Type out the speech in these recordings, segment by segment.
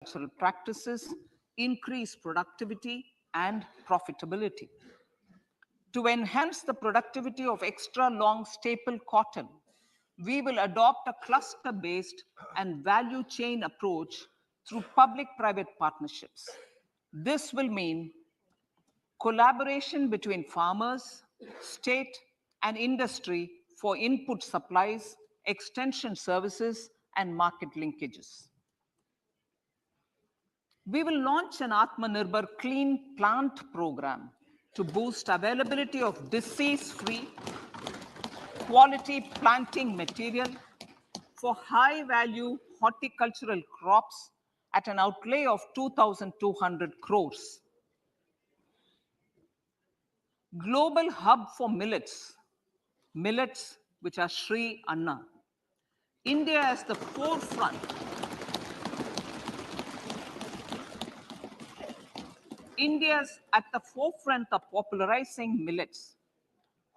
agricultural practices, increase productivity and profitability. To enhance the productivity of extra long staple cotton, we will adopt a cluster-based and value chain approach through public-private partnerships. This will mean collaboration between farmers, state, and industry for input supplies, extension services, and market linkages. We will launch an Atmanirbhar Clean Plant program to boost availability of disease-free, quality planting material for high-value horticultural crops at an outlay of 2,200 crores. Global hub for millets, which are Sri Anna. India is the forefront. India's at the forefront of popularizing millets,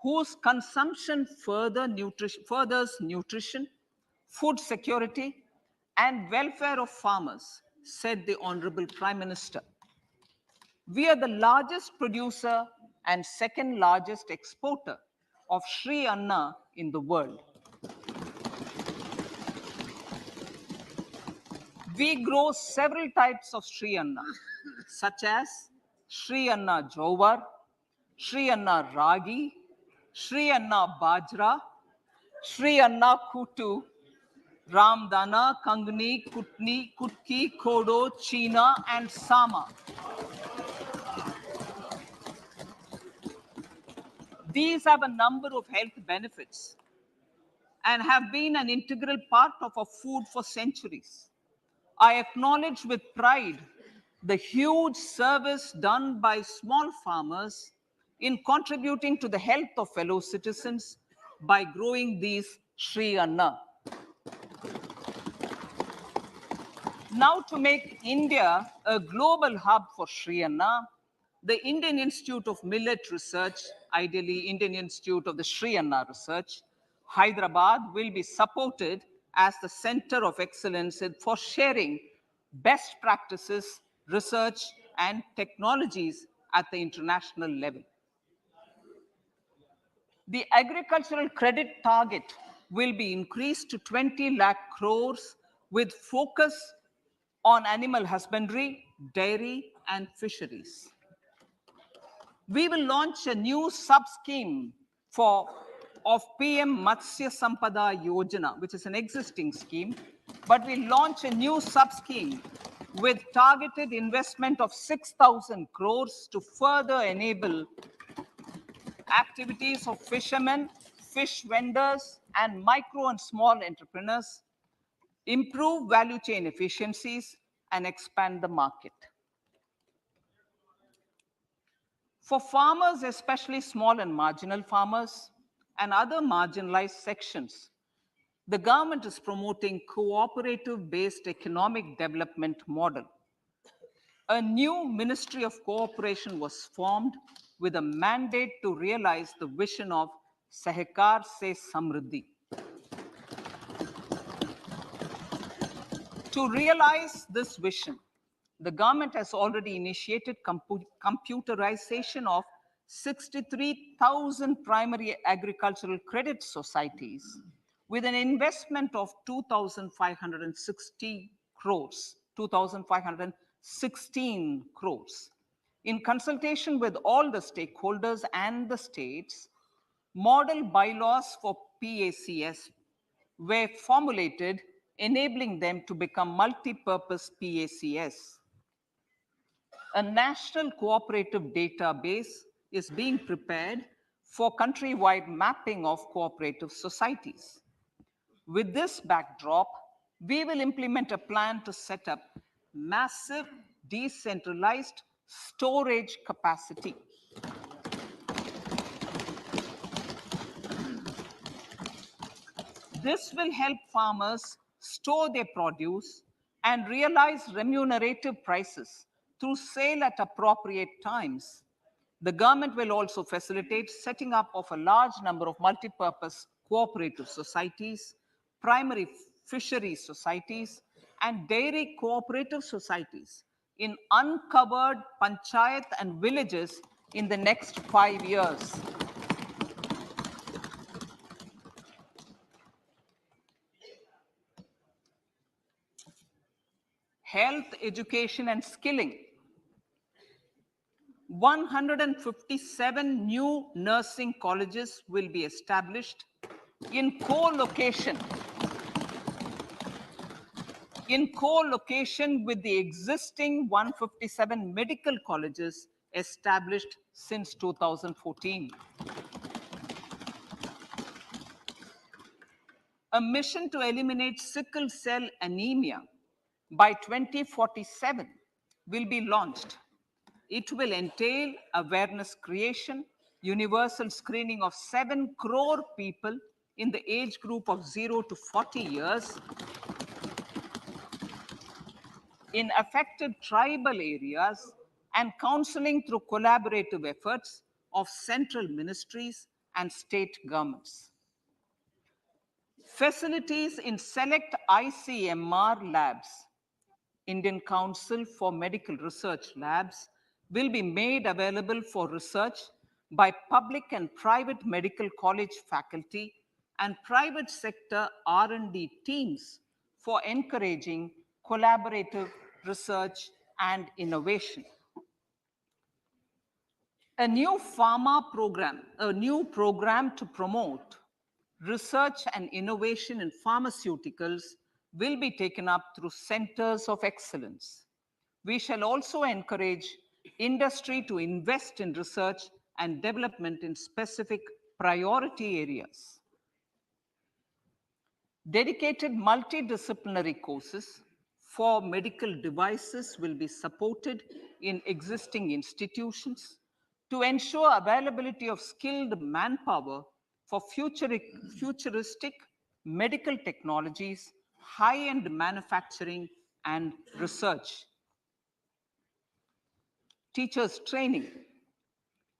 whose consumption furthers nutrition, food security, and welfare of farmers, said the Honorable Prime Minister. We are the largest producer and second largest exporter of Sri Anna in the world. We grow several types of Sri Anna, such as Sri Anna Jowar, Sri Anna Ragi, Sri Anna Bajra, Sri Anna Kutu, Ramdana, Kangni, Kutni, Kutki, Kodo, China, and Sama. These have a number of health benefits and have been an integral part of our food for centuries. I acknowledge with pride the huge service done by small farmers in contributing to the health of fellow citizens by growing these Sri Anna. Now, to make India a global hub for Sri Anna, the Indian Institute of Millet Research, ideally Indian Institute of the Sri Anna Research, Hyderabad, will be supported as the center of excellence for sharing best practices, research, and technologies at the international level. The agricultural credit target will be increased to 20 lakh crores with focus on animal husbandry, dairy, and fisheries. We will launch a new sub-scheme of PM Matsya Sampada Yojana, which is an existing scheme, but we launch a new sub-scheme with targeted investment of 6,000 crores to further enable activities of fishermen, fish vendors, and micro and small entrepreneurs, improve value chain efficiencies, and expand the market. For farmers, especially small and marginal farmers and other marginalized sections, the government is promoting cooperative-based economic development model. A new Ministry of Cooperation was formed with a mandate to realize the vision of Sahkar Se Samriddhi. To realize this vision, the government has already initiated computerization of 63,000 primary agricultural credit societies with an investment of 2,560 crores, 2,516 crores. In consultation with all the stakeholders and the states, model bylaws for PACS were formulated, enabling them to become multi-purpose PACS. A national cooperative database is being prepared for countrywide mapping of cooperative societies. With this backdrop, we will implement a plan to set up massive decentralized storage capacity. This will help farmers store their produce and realize remunerative prices through sale at appropriate times. The government will also facilitate setting up of a large number of multi-purpose cooperative societies, primary fisheries societies, and dairy cooperative societies in uncovered panchayat and villages in the next 5 years. Health, education, and skilling. 157 new nursing colleges will be established in co-location with the existing 157 medical colleges established since 2014. A mission to eliminate sickle cell anemia by 2047 will be launched. It will entail awareness creation, universal screening of 7 crore people in the age group of 0 to 40 years in affected tribal areas, and counseling through collaborative efforts of central ministries and state governments. Facilities in select ICMR labs, Indian Council for Medical Research labs, will be made available for research by public and private medical college faculty and private sector R&D teams for encouraging collaborative research and innovation. A new program to promote research and innovation in pharmaceuticals will be taken up through centers of excellence. We shall also encourage industry to invest in research and development in specific priority areas. Dedicated multidisciplinary courses for medical devices will be supported in existing institutions to ensure availability of skilled manpower for futuristic medical technologies, high-end manufacturing, and research. Teachers training.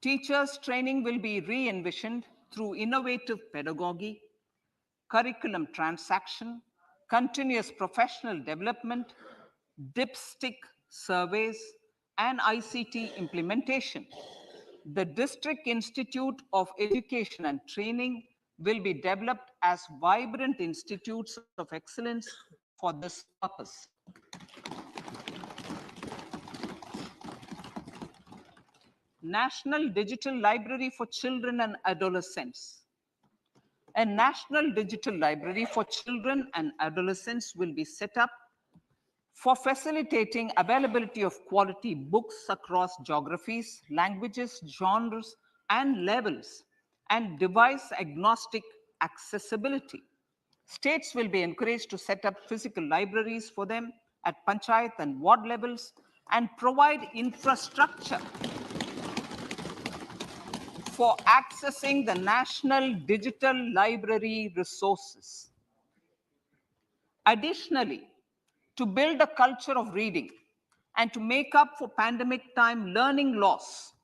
Teachers training will be re-envisioned through innovative pedagogy, curriculum transaction, continuous professional development, dipstick surveys, and ICT implementation. The District Institute of Education and Training will be developed as vibrant institutes of excellence for this purpose. National Digital Library for Children and Adolescents. A National Digital Library for Children and Adolescents will be set up for facilitating availability of quality books across geographies, languages, genres, and levels, and device-agnostic accessibility. States will be encouraged to set up physical libraries for them at panchayat and ward levels and provide infrastructure for accessing the National Digital Library resources. Additionally, to build a culture of reading and to make up for pandemic time learning loss,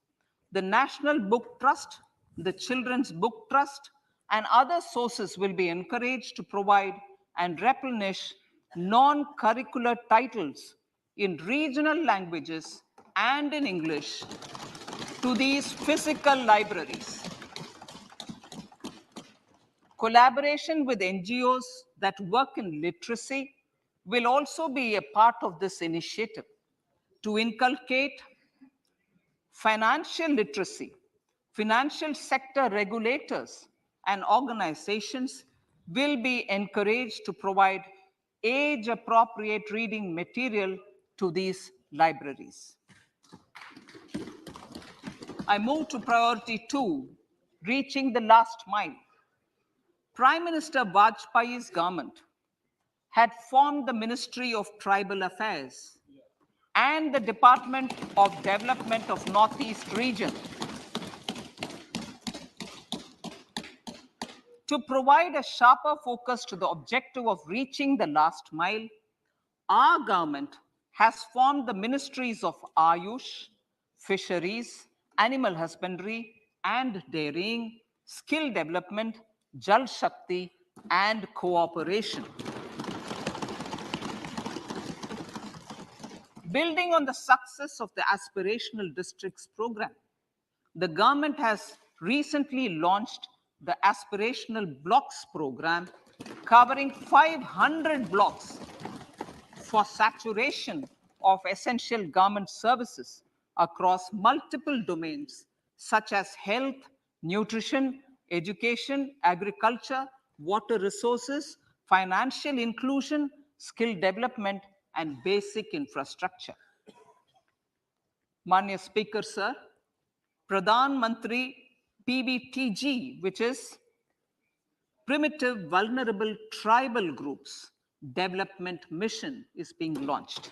the National Book Trust, the Children's Book Trust, and other sources will be encouraged to provide and replenish non-curricular titles in regional languages and in English to these physical libraries. Collaboration with NGOs that work in literacy will also be a part of this initiative to inculcate financial literacy. Financial sector regulators and organizations will be encouraged to provide age-appropriate reading material to these libraries. I move to priority 2, reaching the last mile. Prime Minister Vajpayee's government had formed the Ministry of Tribal Affairs and the Department of Development of Northeast Region to provide a sharper focus to the objective of reaching the last mile. Our government has formed the ministries of Ayush, Fisheries, Animal Husbandry and Dairying, Skill Development, Jal Shakti, and Cooperation. Building on the success of the Aspirational Districts program, the government has recently launched the Aspirational Blocks program, covering 500 blocks for saturation of essential government services across multiple domains such as health, nutrition, education, agriculture, water resources, financial inclusion, skill development, and basic infrastructure. Manya Speaker, sir, Pradhan Mantri PBTG, which is Primitive Vulnerable Tribal Groups Development Mission, is being launched.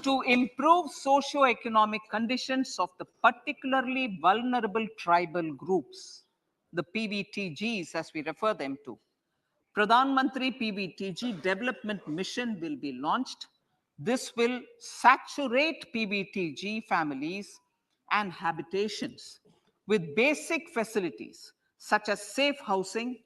To improve socio-economic conditions of the particularly vulnerable tribal groups, the PBTGs as we refer them to. Pradhan Mantri PBTG Development Mission will be launched. This will saturate PBTG families and habitations with basic facilities such as safe housing,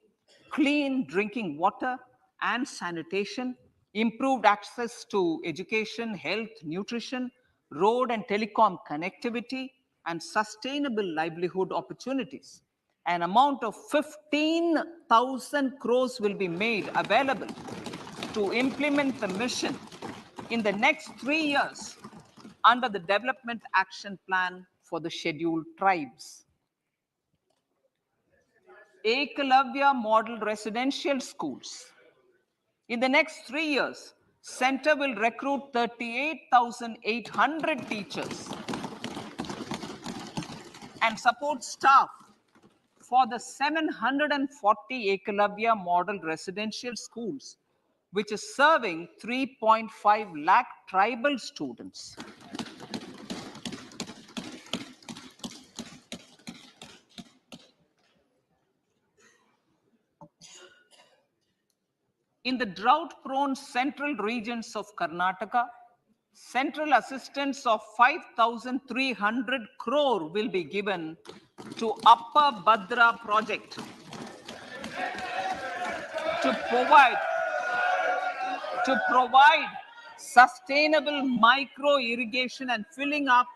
clean drinking water and sanitation, improved access to education, health, nutrition, road and telecom connectivity, and sustainable livelihood opportunities. An amount of 15,000 crores will be made available to implement the mission in the next 3 years under the Development Action Plan for the Scheduled Tribes. Ekalavya Model Residential Schools. In the next 3 years, Center will recruit 38,800 teachers and support staff for the 740 Ekalavya Model Residential Schools, which is serving 3.5 lakh tribal students. In the drought-prone central regions of Karnataka, central assistance of 5,300 crore will be given to Upper Bhadra project to provide sustainable micro irrigation and filling up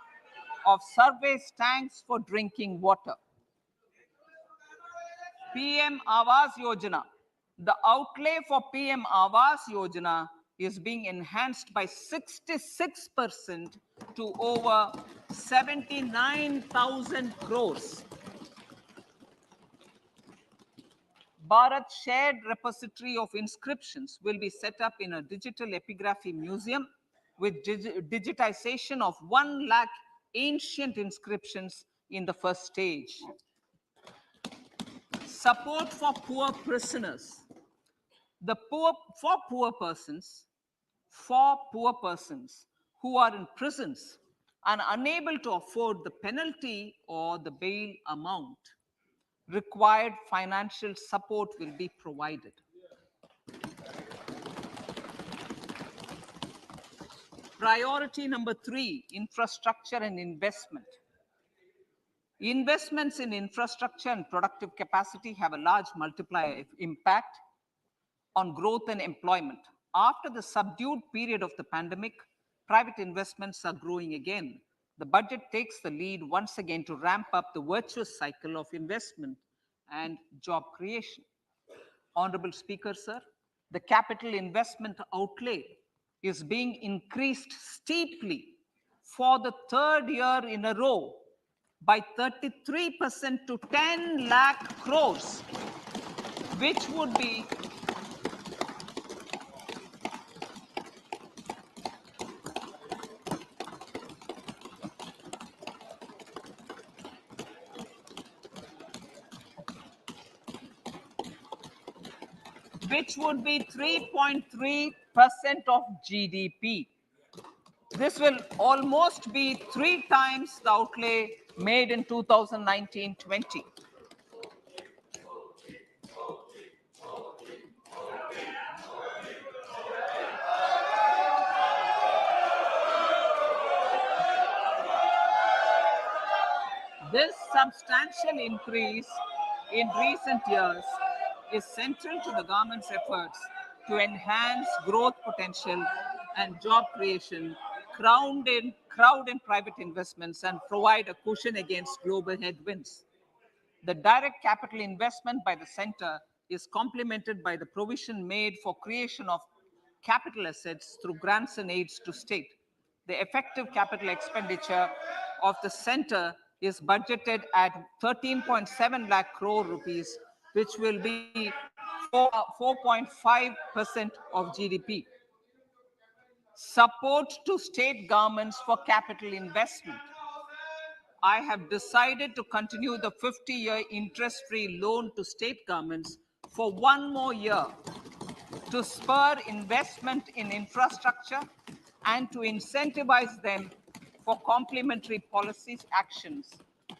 of surface tanks for drinking water. PM Awas Yojana. The outlay for PM Awas Yojana is being enhanced by 66% to over 79,000 crores. Bharat Shared Repository of Inscriptions will be set up in a digital epigraphy museum with digitization of 1 lakh ancient inscriptions in the first stage. Support for poor prisoners. For poor persons who are in prisons and unable to afford the penalty or the bail amount, required financial support will be provided. Priority number 3, infrastructure and investment. Investments in infrastructure and productive capacity have a large multiplier impact on growth and employment. After the subdued period of the pandemic, private investments are growing again. The budget takes the lead once again to ramp up the virtuous cycle of investment and job creation. Honorable Speaker, sir, the capital investment outlay is being increased steeply for the 3rd year in a row by 33% to 10 lakh crores, which would be which would be 3.3% of GDP. This will almost be 3 times the outlay made in 2019-20. This substantial increase in recent years is central to the government's efforts to enhance growth potential and job creation, crowd in private investments, and provide a cushion against global headwinds. The direct capital investment by the center is complemented by the provision made for creation of capital assets through grants and aids to state. The effective capital expenditure of the center is budgeted at 13.7 lakh crore rupees, which will be 4.5% of GDP. Support to state governments for capital investment. I have decided to continue the 50-year interest-free loan to state governments for one more year to spur investment in infrastructure and to incentivize them for complementary policies actions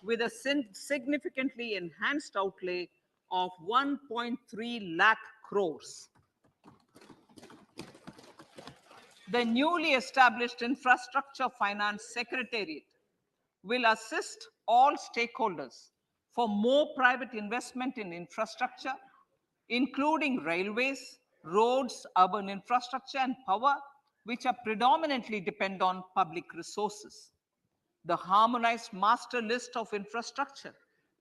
with a significantly enhanced outlay of 1.3 lakh crores. The newly established Infrastructure Finance Secretariat will assist all stakeholders for more private investment in infrastructure, including railways, roads, urban infrastructure, and power, which are predominantly depend on public resources. The harmonized master list of infrastructure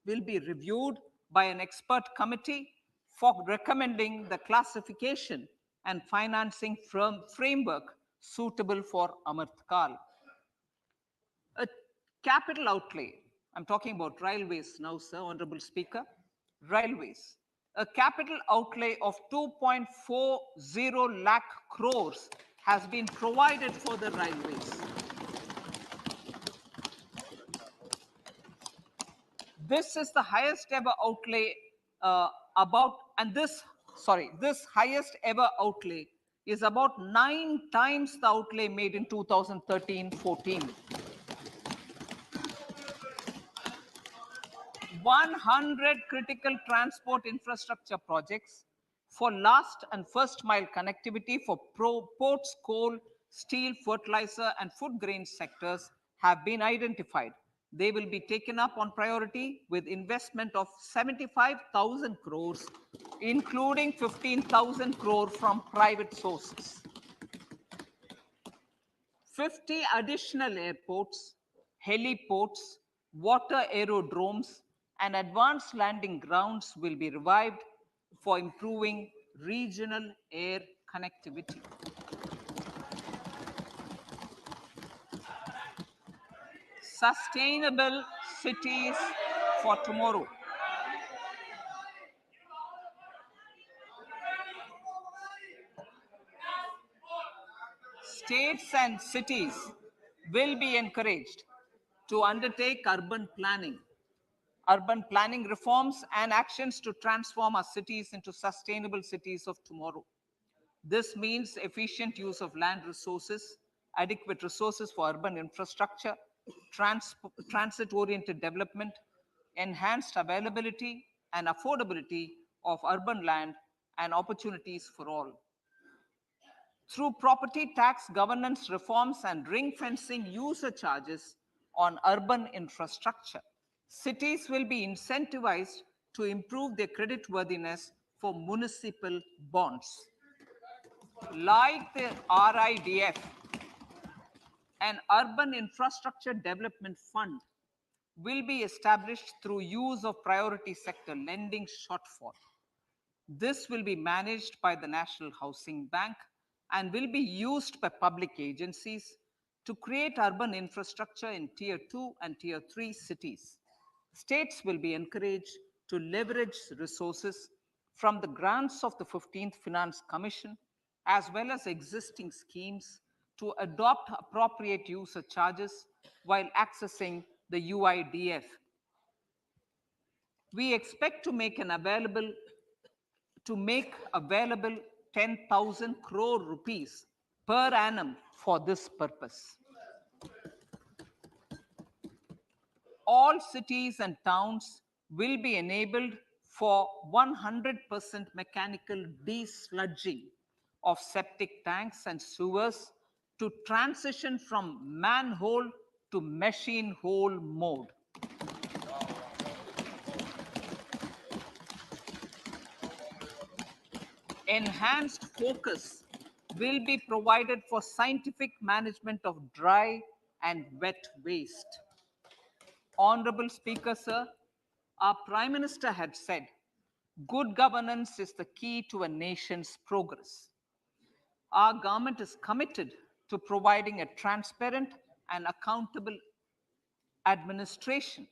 will be reviewed by an expert committee for recommending the classification and financing framework suitable for Amartkal. A capital outlay, I'm talking about railways now, sir, Honorable Speaker, railways. A capital outlay of 2.40 lakh crores has been provided for the railways. This is the highest ever outlay this highest ever outlay is about 9 times the outlay made in 2013-14. 100 critical transport infrastructure projects for last and first mile connectivity for ports, coal, steel, fertilizer, and food grain sectors have been identified. They will be taken up on priority with investment of 75,000 crores, including 15,000 crore from private sources. 50 additional airports, heliports, water aerodromes, and advanced landing grounds will be revived for improving regional air connectivity. Sustainable cities for tomorrow. States and cities will be encouraged to undertake urban planning reforms and actions to transform our cities into sustainable cities of tomorrow. This means efficient use of land resources, adequate resources for urban infrastructure, transit-oriented development, enhanced availability and affordability of urban land, and opportunities for all. Through property tax governance reforms and ring fencing user charges on urban infrastructure, cities will be incentivized to improve their creditworthiness for municipal bonds. Like the RIDF, an urban infrastructure development fund will be established through use of priority sector lending shortfall. This will be managed by the National Housing Bank and will be used by public agencies to create urban infrastructure in Tier 2 and Tier 3 cities. States will be encouraged to leverage resources from the grants of the 15th Finance Commission as well as existing schemes to adopt appropriate user charges while accessing the UIDF. We expect to make available 10,000 crore rupees per annum for this purpose. All cities and towns will be enabled for 100% mechanical desludging of septic tanks and sewers to transition from manhole to machine hole mode. Enhanced focus will be provided for scientific management of dry and wet waste. Honorable Speaker, sir, our Prime Minister had said, good governance is the key to a nation's progress. Our government is committed to providing a transparent and accountable administration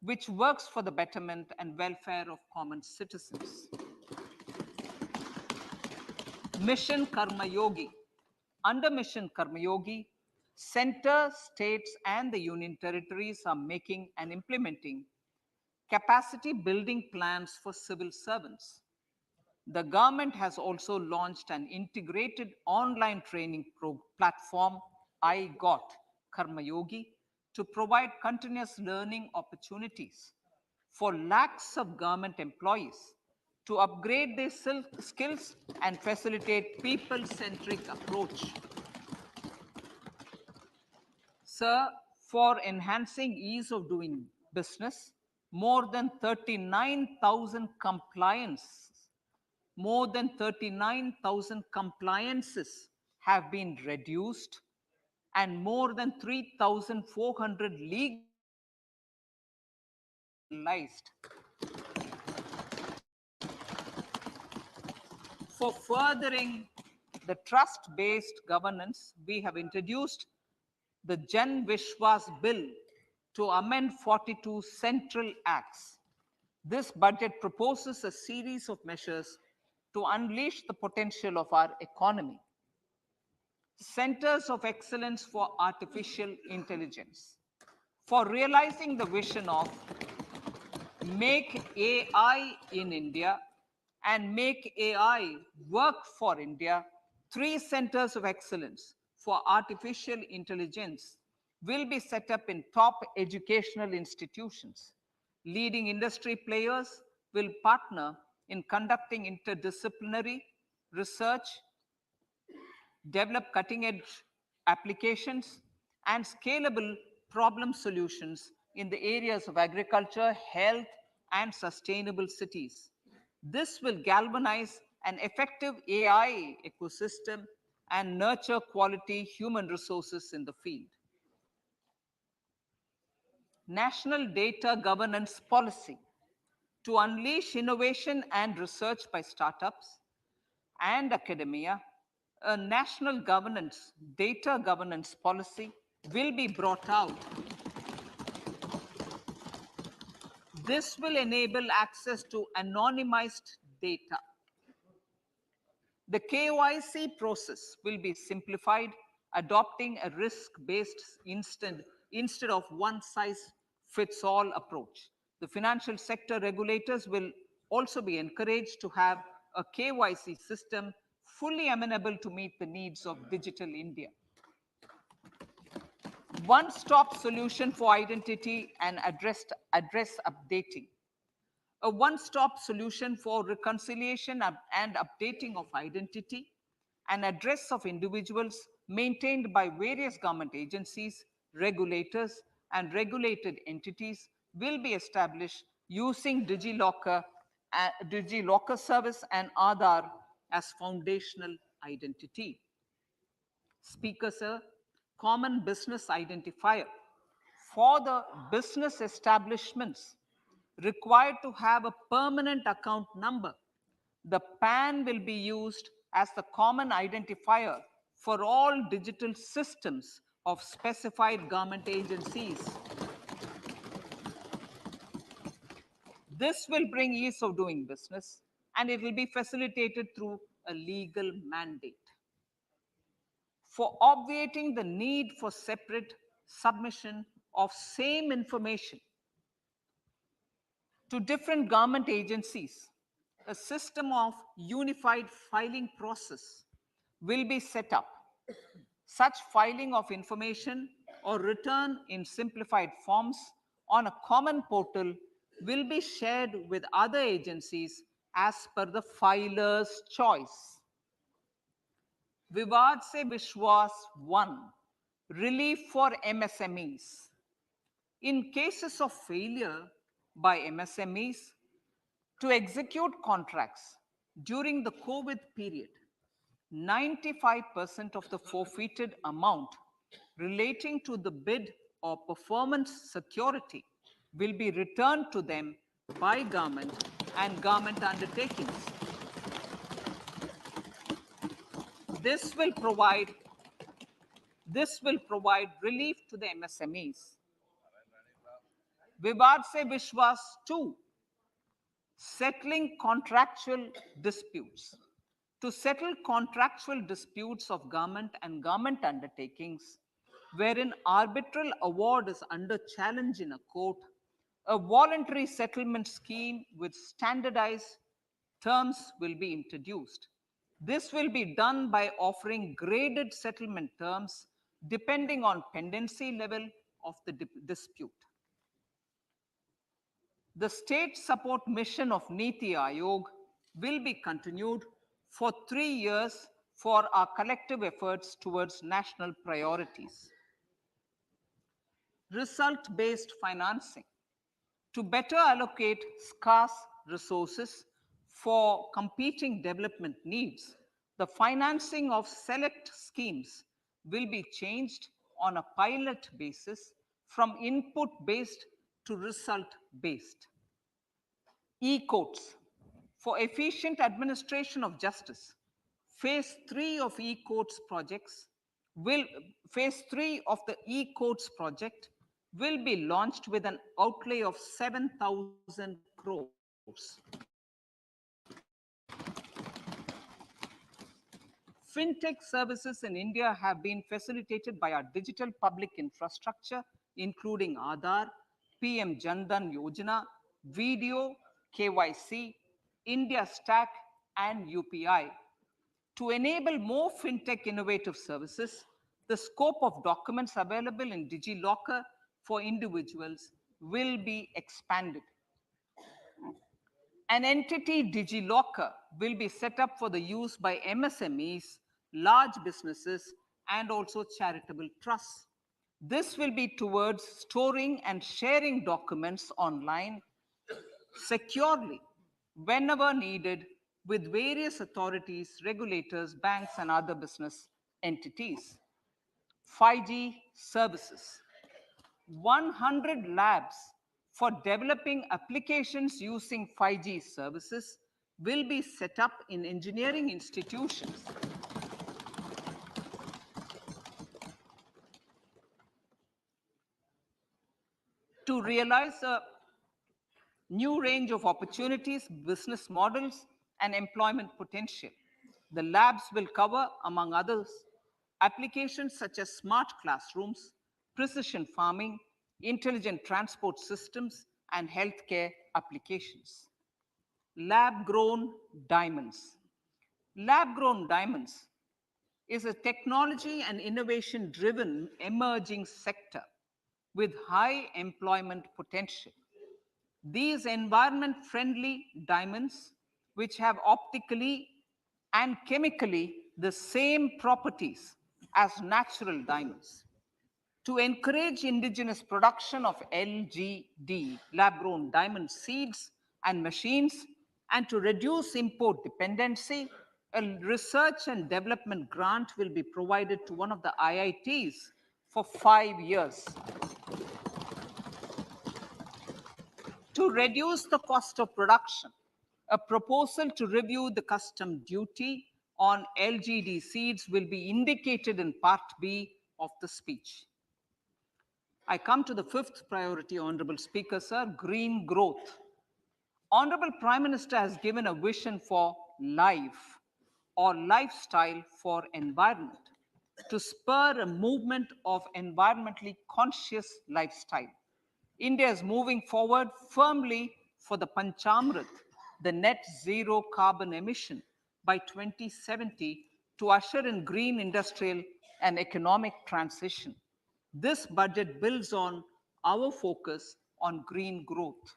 which works for the betterment and welfare of common citizens. Mission Karma Yogi. Under Mission Karma Yogi, center, states, and the union territories are making and implementing capacity building plans for civil servants. The government has also launched an integrated online training platform, I Got Karma Yogi, to provide continuous learning opportunities for lakhs of government employees to upgrade their skills and facilitate people-centric approach. Sir, for enhancing ease of doing business, more than 39,000 compliances have been reduced and more than 3,400 legalized. For furthering the trust-based governance, we have introduced the Jan Vishwas Bill to amend 42 central acts. This budget proposes a series of measures to unleash the potential of our economy. Centers of Excellence for Artificial Intelligence. For realizing the vision of Make AI in India and Make AI Work for India, 3 centers of excellence for artificial intelligence will be set up in top educational institutions. Leading industry players will partner in conducting interdisciplinary research, develop cutting-edge applications, and scalable problem solutions in the areas of agriculture, health, and sustainable cities. This will galvanize an effective AI ecosystem and nurture quality human resources in the field. National Data Governance Policy to unleash innovation and research by startups and academia. A national data governance policy will be brought out. This will enable access to anonymized data. The KYC process will be simplified, adopting a risk-based instead of one-size-fits-all approach. The financial sector regulators will also be encouraged to have a KYC system fully amenable to meet the needs of digital India. One-stop solution for identity and address updating. A one-stop solution for reconciliation and updating of identity and address of individuals maintained by various government agencies, regulators, and regulated entities will be established using DigiLocker service and Aadhaar as foundational identity. Speaker, sir, common business identifier. For the business establishments required to have a permanent account number, the PAN will be used as the common identifier for all digital systems of specified government agencies. This will bring ease of doing business and it will be facilitated through a legal mandate. For obviating the need for separate submission of same information to different government agencies, a system of unified filing process will be set up. Such filing of information or return in simplified forms on a common portal will be shared with other agencies as per the filer's choice. Vivad Se Vishwas 1, relief for MSMEs. In cases of failure by MSMEs to execute contracts, During the COVID period, 95% of the forfeited amount relating to the bid or performance security will be returned to them by government and government undertakings. This will provide relief to the MSMEs. Vivad Se Vishwas 2, settling contractual disputes. To settle contractual disputes of government and government undertakings, wherein arbitral award is under challenge in a court, a voluntary settlement scheme with standardized terms will be introduced. This will be done by offering graded settlement terms depending on pendency level of the dispute. The state support mission of Niti Aayog will be continued for 3 years for our collective efforts towards national priorities. Result-based financing. To better allocate scarce resources for competing development needs, the financing of select schemes will be changed on a pilot basis from input-based to result-based. E-courts. For efficient administration of justice, phase 3 of e-courts projects phase 3 of the e-courts project will be launched with an outlay of 7,000 crores. Fintech services in India have been facilitated by our digital public infrastructure, including Aadhaar, PM Jandan Yojana, Video, KYC, India Stack, and UPI. To enable more fintech innovative services, the scope of documents available in DigiLocker for individuals will be expanded. An entity DigiLocker will be set up for the use by MSMEs, large businesses, and also charitable trusts. This will be towards storing and sharing documents online securely whenever needed with various authorities, regulators, banks, and other business entities. 5G services. 100 labs for developing applications using 5G services will be set up in engineering institutions. To realize a new range of opportunities, business models, and employment potential. The labs will cover, among others, applications such as smart classrooms, precision farming, intelligent transport systems, and healthcare applications. Lab-grown diamonds. Lab-grown diamonds is a technology and innovation-driven emerging sector with high employment potential. These environment-friendly diamonds, which have optically and chemically the same properties as natural diamonds. To encourage indigenous production of LGD, lab-grown diamond seeds and machines, and to reduce import dependency, a research and development grant will be provided to one of the IITs for 5 years. To reduce the cost of production, a proposal to review the custom duty on LGD seeds will be indicated in Part B of the speech. I come to the fifth priority, Honorable Speaker, sir, green growth. Honorable Prime Minister has given a vision for life or lifestyle for environment to spur a movement of environmentally conscious lifestyle. India is moving forward firmly for the Panchamrit, the net zero carbon emission by 2070 to usher in green industrial and economic transition. This budget builds on our focus on green growth.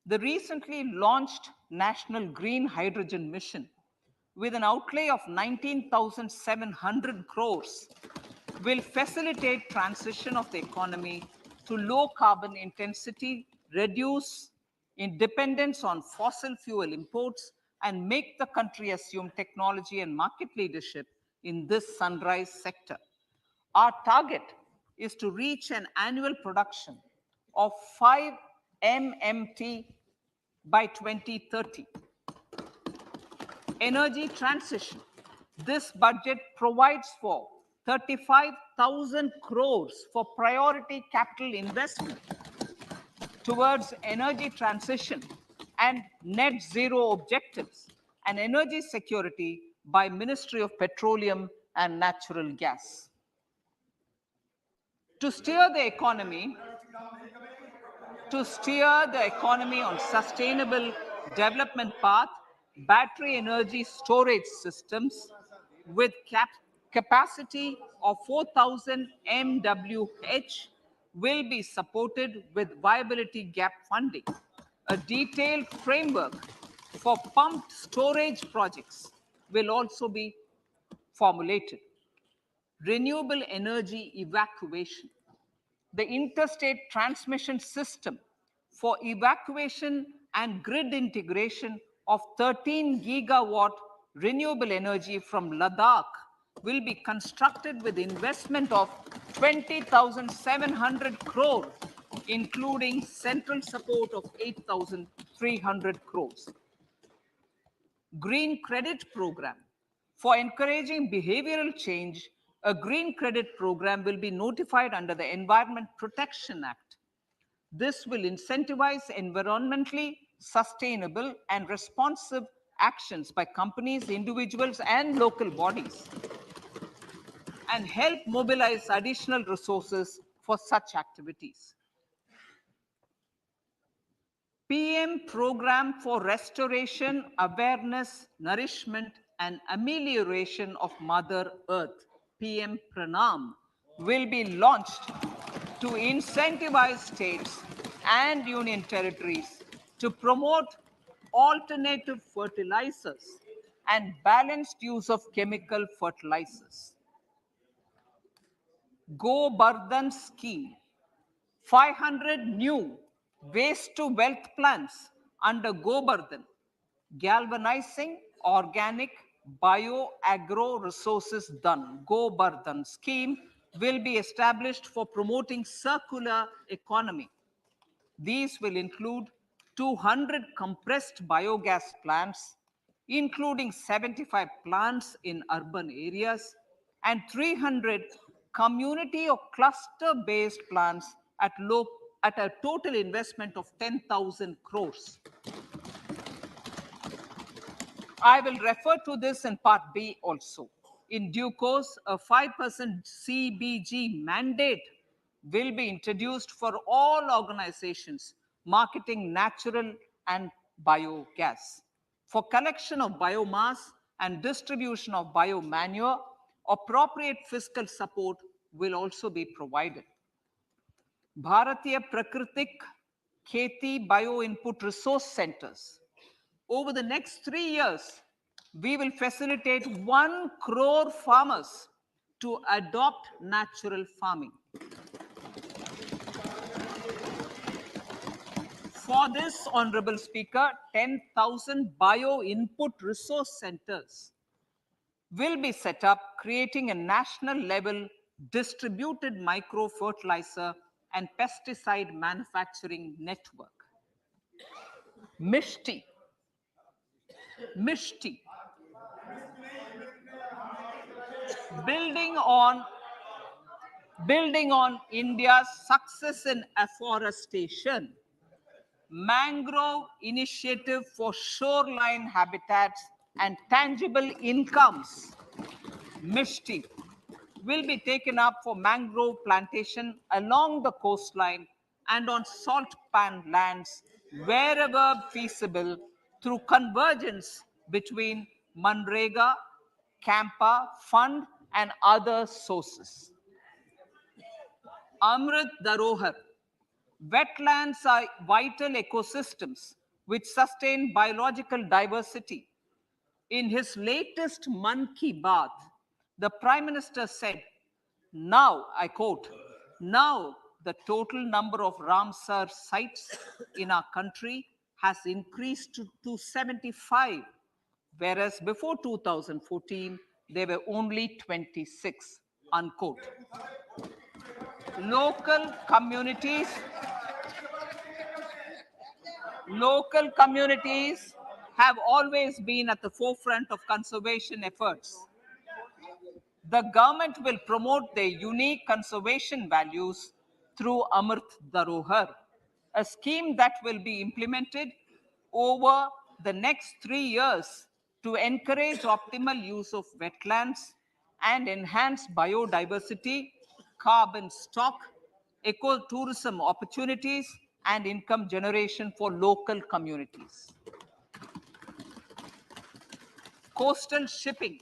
The recently launched National Green Hydrogen Mission, with an outlay of 19,700 crores, will facilitate transition of the economy to low carbon intensity, reduce in dependence on fossil fuel imports and make the country assume technology and market leadership in this sunrise sector. Our target is to reach an annual production of 5 MMT by 2030. Energy transition. This budget provides for 35,000 crores for priority capital investment towards energy transition and net zero objectives and energy security by Ministry of Petroleum and Natural Gas. To steer the economy on sustainable development path, battery energy storage systems with capacity of 4,000 MWH will be supported with viability gap funding. A detailed framework for pumped storage projects will also be formulated. Renewable energy evacuation. The interstate transmission system for evacuation and grid integration of 13 gigawatt renewable energy from Ladakh will be constructed with investment of 20,700 crore, including central support of 8,300 crores. Green Credit Program. For encouraging behavioral change, a green credit program will be notified under the Environment Protection Act. This will incentivize environmentally sustainable and responsive actions by companies, individuals, and local bodies, and help mobilize additional resources for such activities. PM Program for Restoration, Awareness, Nourishment, and Amelioration of Mother Earth, PM Pranam, will be launched to incentivize states and union territories to promote alternative fertilizers and balanced use of chemical fertilizers. Go Bardhan Scheme. 500 new waste to wealth plants under Gobardhan, galvanizing organic bio-agro resources done. Gobardhan scheme will be established for promoting circular economy. These will include 200 compressed biogas plants, including 75 plants in urban areas and 300 community or cluster-based plants at a total investment of 10,000 crores. I will refer to this in Part B also. In due course, a 5% CBG mandate will be introduced for all organizations marketing natural and biogas. For collection of biomass and distribution of biomanure, appropriate fiscal support will also be provided. Bharatiya Prakritik Kheti Bio Input Resource Centers. Over the next 3 years, we will facilitate 1 crore farmers to adopt natural farming. For this, Honorable Speaker, 10,000 bio input resource centers will be set up, creating a national level distributed micro fertilizer and pesticide manufacturing network. Mishti. Building on India's success in afforestation, mangrove initiative for shoreline habitats and tangible incomes, Mishti, will be taken up for mangrove plantation along the coastline and on salt pan lands wherever feasible through convergence between Manrega, Campa Fund and other sources. Amrit Dharohar. Wetlands are vital ecosystems which sustain biological diversity. In his latest Mann Ki Baat, the Prime Minister said, now, I quote, now the total number of Ramsar sites in our country has increased to 75, whereas before 2014, there were only 26, unquote. Local communities Local communities have always been at the forefront of conservation efforts. The government will promote their unique conservation values through Amrit Dharohar, a scheme that will be implemented over the next 3 years to encourage optimal use of wetlands and enhance biodiversity, carbon stock, ecotourism opportunities, and income generation for local communities. Coastal shipping.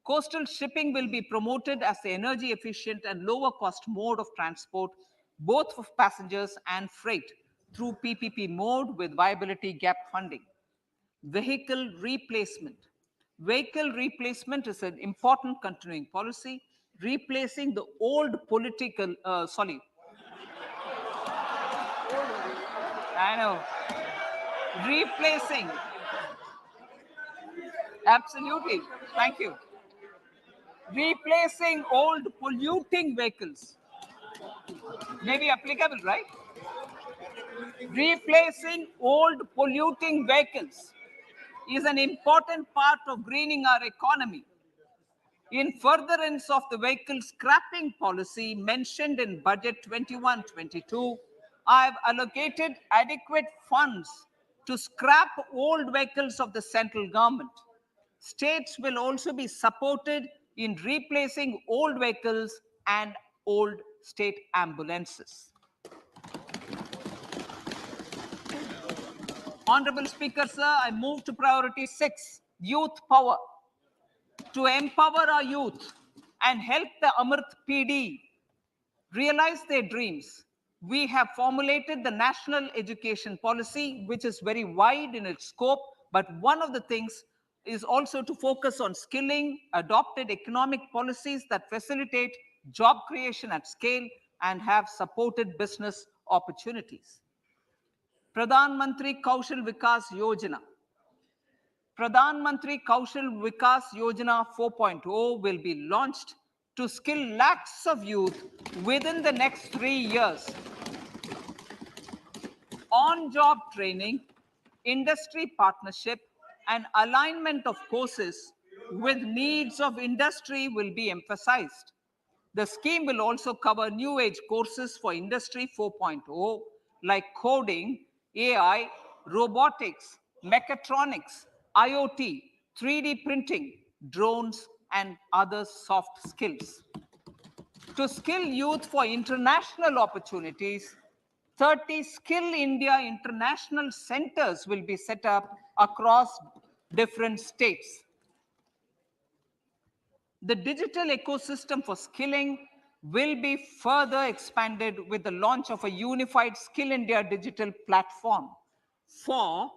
Coastal shipping will be promoted as the energy efficient and lower cost mode of transport, both for passengers and freight, through PPP mode with viability gap funding. Vehicle replacement. Vehicle replacement is an important continuing policy, replacing the old I know, replacing, absolutely, thank you. Replacing old polluting vehicles may be applicable, right? Replacing old polluting vehicles is an important part of greening our economy. In furtherance of the vehicle scrapping policy mentioned in Budget 21-22, I have allocated adequate funds to scrap old vehicles of the central government. States will also be supported in replacing old vehicles and old state ambulances. Honorable Speaker, sir, I move to priority 6, youth power. To empower our youth and help the Amrit PD realize their dreams, we have formulated the National Education Policy, which is very wide in its scope, but one of the things is also to focus on skilling, adopted economic policies that facilitate job creation at scale and have supported business opportunities. Pradhan Mantri Kaushal Vikas Yojana. Pradhan Mantri Kaushal Vikas Yojana 4.0 will be launched to skill lakhs of youth within the next 3 years. On-job training, industry partnership, and alignment of courses with needs of industry will be emphasized. The scheme will also cover new age courses for Industry 4.0 like coding, AI, robotics, mechatronics, IoT, 3D printing, drones, and other soft skills. To skill youth for international opportunities, 30 Skill India international centers will be set up across different states. The digital ecosystem for skilling will be further expanded with the launch of a unified Skill India digital platform for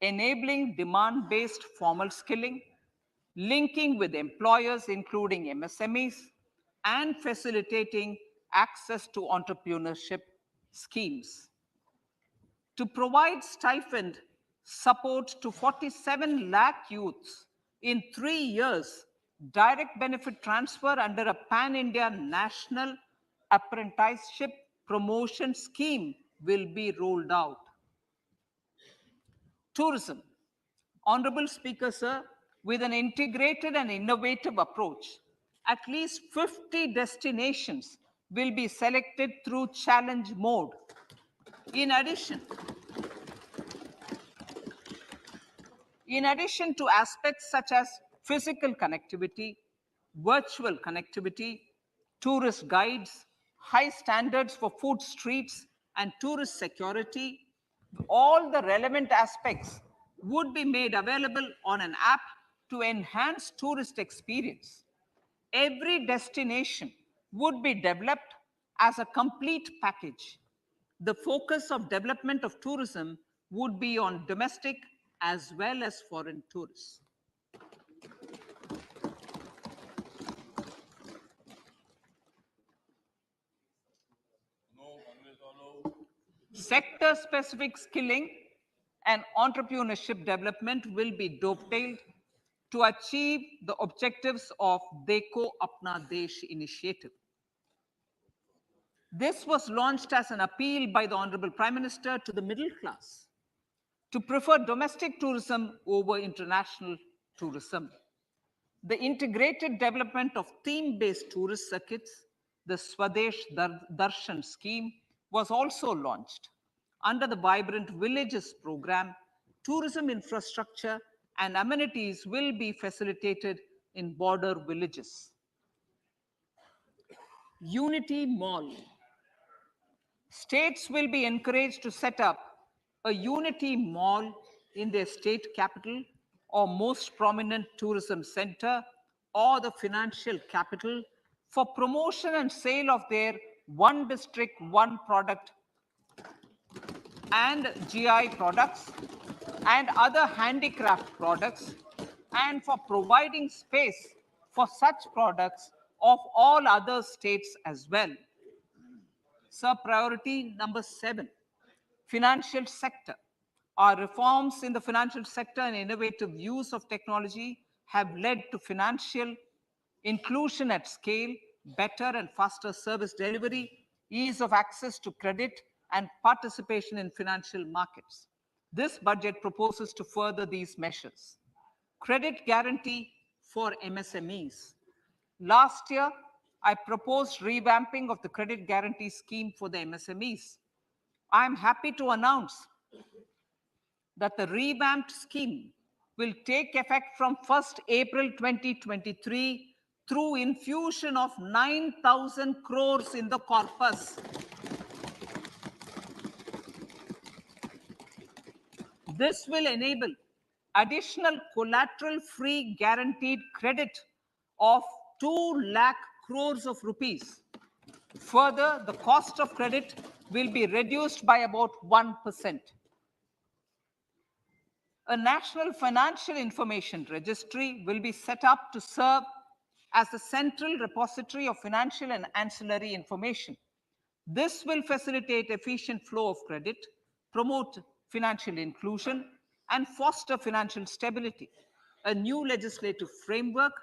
enabling demand-based formal skilling, linking with employers, including MSMEs, and facilitating access to entrepreneurship schemes. To provide stipend support to 47 lakh youths in 3 years, direct benefit transfer under a pan-India national apprenticeship promotion scheme will be rolled out. Tourism. Honorable Speaker, sir, with an integrated and innovative approach, at least 50 destinations will be selected through challenge mode. In addition to aspects such as physical connectivity, virtual connectivity, tourist guides, high standards for food streets, and tourist security, all the relevant aspects would be made available on an app to enhance tourist experience. Every destination would be developed as a complete package. The focus of development of tourism would be on domestic as well as foreign tourists. Sector-specific skilling and entrepreneurship development will be dovetailed to achieve the objectives of Dekho Apna Desh initiative. This was launched as an appeal by the Honorable Prime Minister to the middle class to prefer domestic tourism over international tourism. The integrated development of theme-based tourist circuits, the Swadesh Darshan scheme, was also launched. Under the Vibrant Villages program, tourism infrastructure and amenities will be facilitated in border villages. Unity Mall. States will be encouraged to set up a Unity Mall in their state capital or most prominent tourism center or the financial capital for promotion and sale of their one district, one product and GI products and other handicraft products, and for providing space for such products of all other states as well. Sir, priority number 7, financial sector. Our reforms in the financial sector and innovative use of technology have led to financial inclusion at scale, better and faster service delivery, ease of access to credit, and participation in financial markets. This budget proposes to further these measures. Credit guarantee for MSMEs. Last year, I proposed revamping of the credit guarantee scheme for the MSMEs. I am happy to announce that the revamped scheme will take effect from 1st April 2023 through infusion of 9,000 crores in the corpus. This will enable additional collateral-free guaranteed credit of 2 lakh crores of rupees. Further, the cost of credit will be reduced by about 1%. A national financial information registry will be set up to serve as the central repository of financial and ancillary information. This will facilitate efficient flow of credit, promote financial inclusion, and foster financial stability. A new legislative framework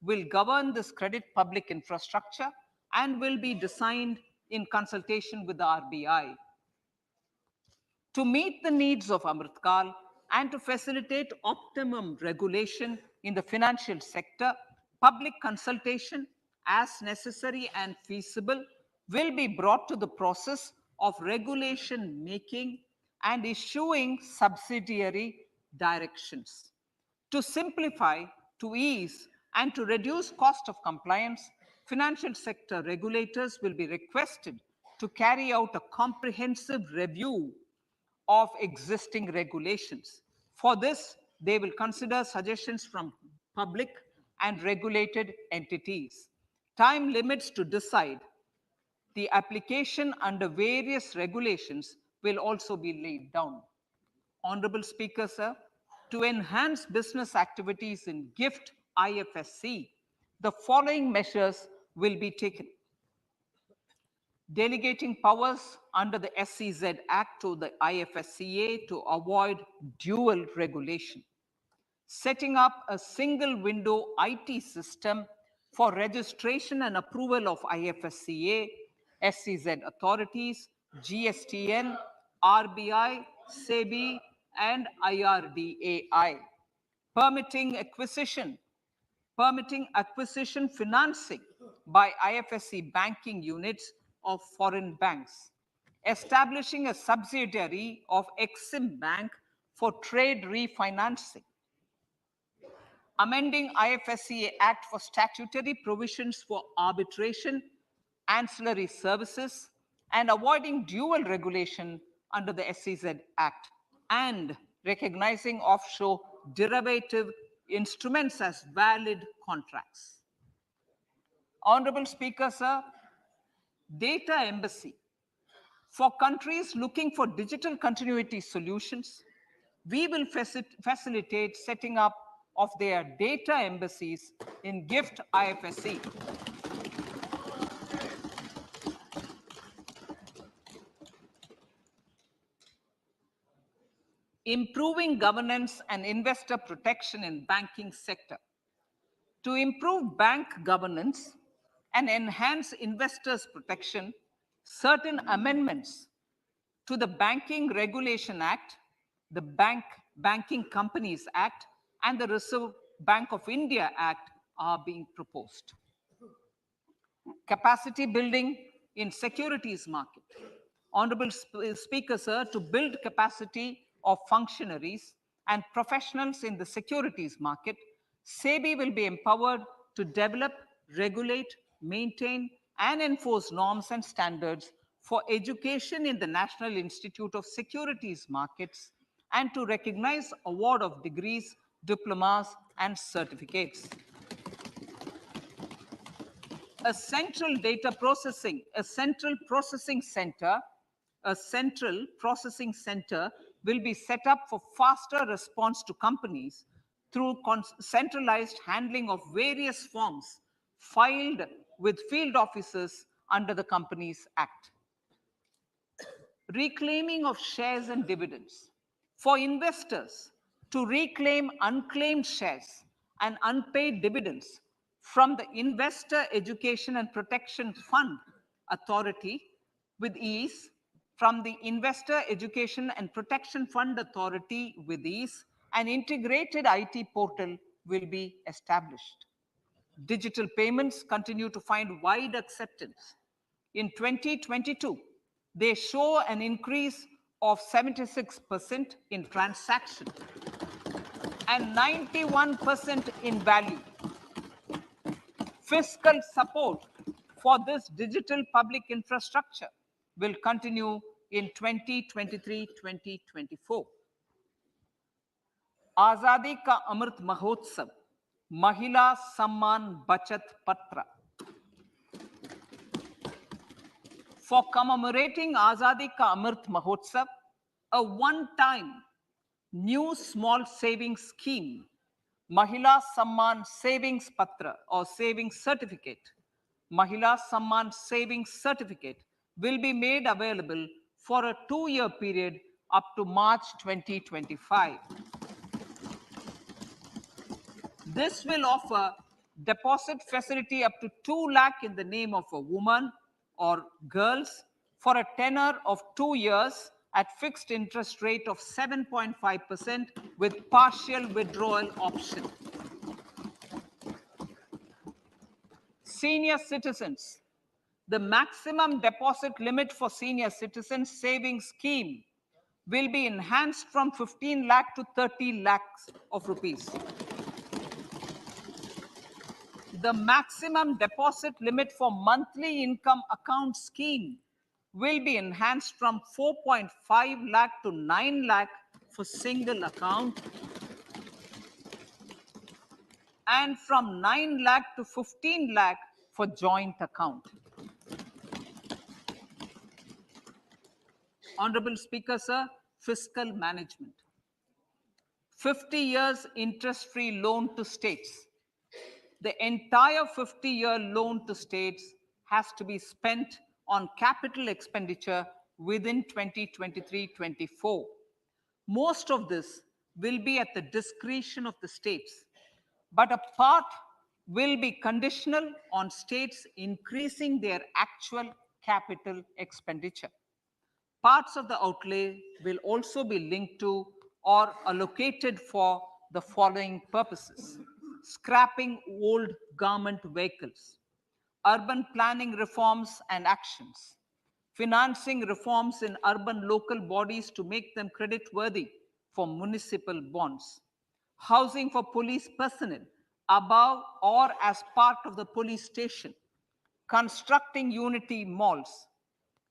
will govern this credit public infrastructure and will be designed in consultation with the RBI. To meet the needs of Amritkal and to facilitate optimum regulation in the financial sector, public consultation, as necessary and feasible, will be brought to the process of regulation making and issuing subsidiary directions. To simplify, to ease, and to reduce cost of compliance, financial sector regulators will be requested to carry out a comprehensive review of existing regulations. For this, they will consider suggestions from public and regulated entities. Time limits to decide the application under various regulations will also be laid down. Honorable Speaker, sir, to enhance business activities in GIFT IFSC, the following measures will be taken. Delegating powers under the SEZ Act to the IFSCA to avoid dual regulation. Setting up a single window IT system for registration and approval of IFSCA, SEZ authorities, GSTN, RBI, SEBI, and IRDAI. Permitting acquisition financing by IFSC banking units of foreign banks, establishing a subsidiary of Exim Bank for trade refinancing, amending IFSCA Act for statutory provisions for arbitration, ancillary services, and avoiding dual regulation under the SEZ Act, and recognizing offshore derivative instruments as valid contracts. Honorable Speaker, sir, data embassy. For countries looking for digital continuity solutions, we will facilitate setting up of their data embassies in GIFT IFSC. improving governance and investor protection in banking sector. To improve bank governance and enhance investors' protection, certain amendments to the Banking Regulation Act, the Banking Companies Act, and the Reserve Bank of India Act are being proposed. Capacity building in securities market. Honorable Speaker, sir, to build capacity of functionaries and professionals in the securities market, SEBI will be empowered to develop, regulate, maintain, and enforce norms and standards for education in the National Institute of Securities Markets and to recognize award of degrees, diplomas, and certificates. A central processing center will be set up for faster response to companies through centralized handling of various forms filed with field officers under the Companies Act. Reclaiming of shares and dividends. For investors to reclaim unclaimed shares and unpaid dividends from the Investor Education and Protection Fund Authority with ease, from the Investor Education and Protection Fund Authority with ease, an integrated IT portal will be established. Digital payments continue to find wide acceptance. In 2022, they show an increase of 76% in transaction and 91% in value. Fiscal support for this digital public infrastructure will continue in 2023-2024. Azadi Ka Amrit Mahotsav, Mahila Samman Bachat Patra. For commemorating Azadi Ka Amrit Mahotsav, a one-time new small savings scheme, Mahila Samman Savings Patra or Savings Certificate, Mahila Samman Savings Certificate will be made available for a 2-year period up to March 2025. This will offer deposit facility up to 2 lakh in the name of a woman or girls for a tenor of 2 years at fixed interest rate of 7.5% with partial withdrawal option. Senior citizens. The maximum deposit limit for senior citizens savings scheme will be enhanced from 15 lakh to 30 lakhs of rupees. The maximum deposit limit for monthly income account scheme will be enhanced from 4.5 lakh to 9 lakh for single account and from 9 lakh to 15 lakh for joint account. Honorable Speaker, sir, fiscal management. 50 years interest-free loan to states. The entire 50-year loan to states has to be spent on capital expenditure within 2023-24. Most of this will be at the discretion of the states, but a part will be conditional on states increasing their actual capital expenditure. Parts of the outlay will also be linked to or allocated for the following purposes: scrapping old government vehicles, urban planning reforms and actions, financing reforms in urban local bodies to make them credit-worthy for municipal bonds, housing for police personnel above or as part of the police station, constructing unity malls,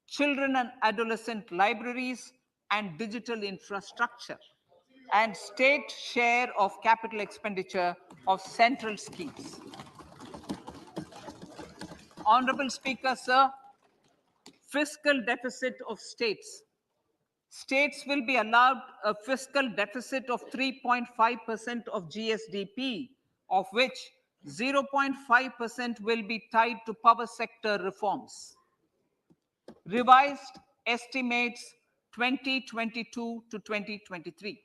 children and adolescent libraries and digital infrastructure, and state share of capital expenditure of central schemes. Honorable Speaker, sir, fiscal deficit of states. States will be allowed a fiscal deficit of 3.5% of GSDP, of which 0.5% will be tied to power sector reforms. Revised estimates 2022 to 2023.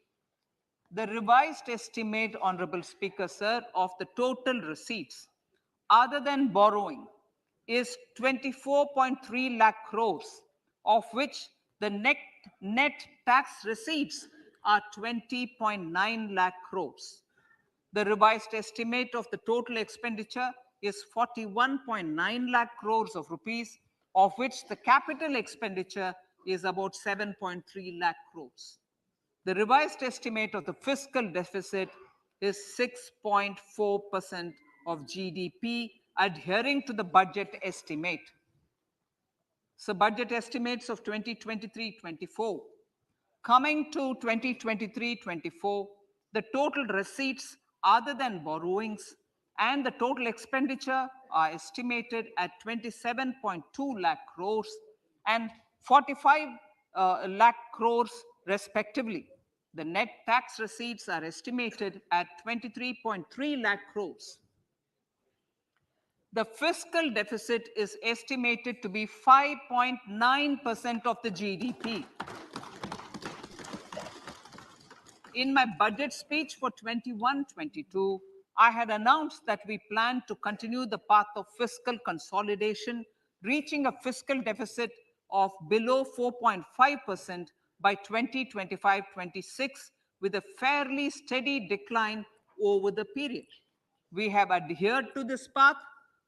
The revised estimate, Honorable Speaker, sir, of the total receipts other than borrowing is 24.3 lakh crores, of which the net tax receipts are 20.9 lakh crores. The revised estimate of the total expenditure is 41.9 lakh crores of rupees, of which the capital expenditure is about 7.3 lakh crores. The revised estimate of the fiscal deficit is 6.4% of GDP, adhering to the budget estimate. So budget estimates of 2023-24. Coming to 2023-24, the total receipts other than borrowings and the total expenditure are estimated at 27.2 lakh crores and 45 lakh crores respectively. The net tax receipts are estimated at 23.3 lakh crores. The fiscal deficit is estimated to be 5.9% of the GDP. In my budget speech for 21-22, I had announced that we plan to continue the path of fiscal consolidation, reaching a fiscal deficit of below 4.5% by 2025-26, with a fairly steady decline over the period. We have adhered to this path,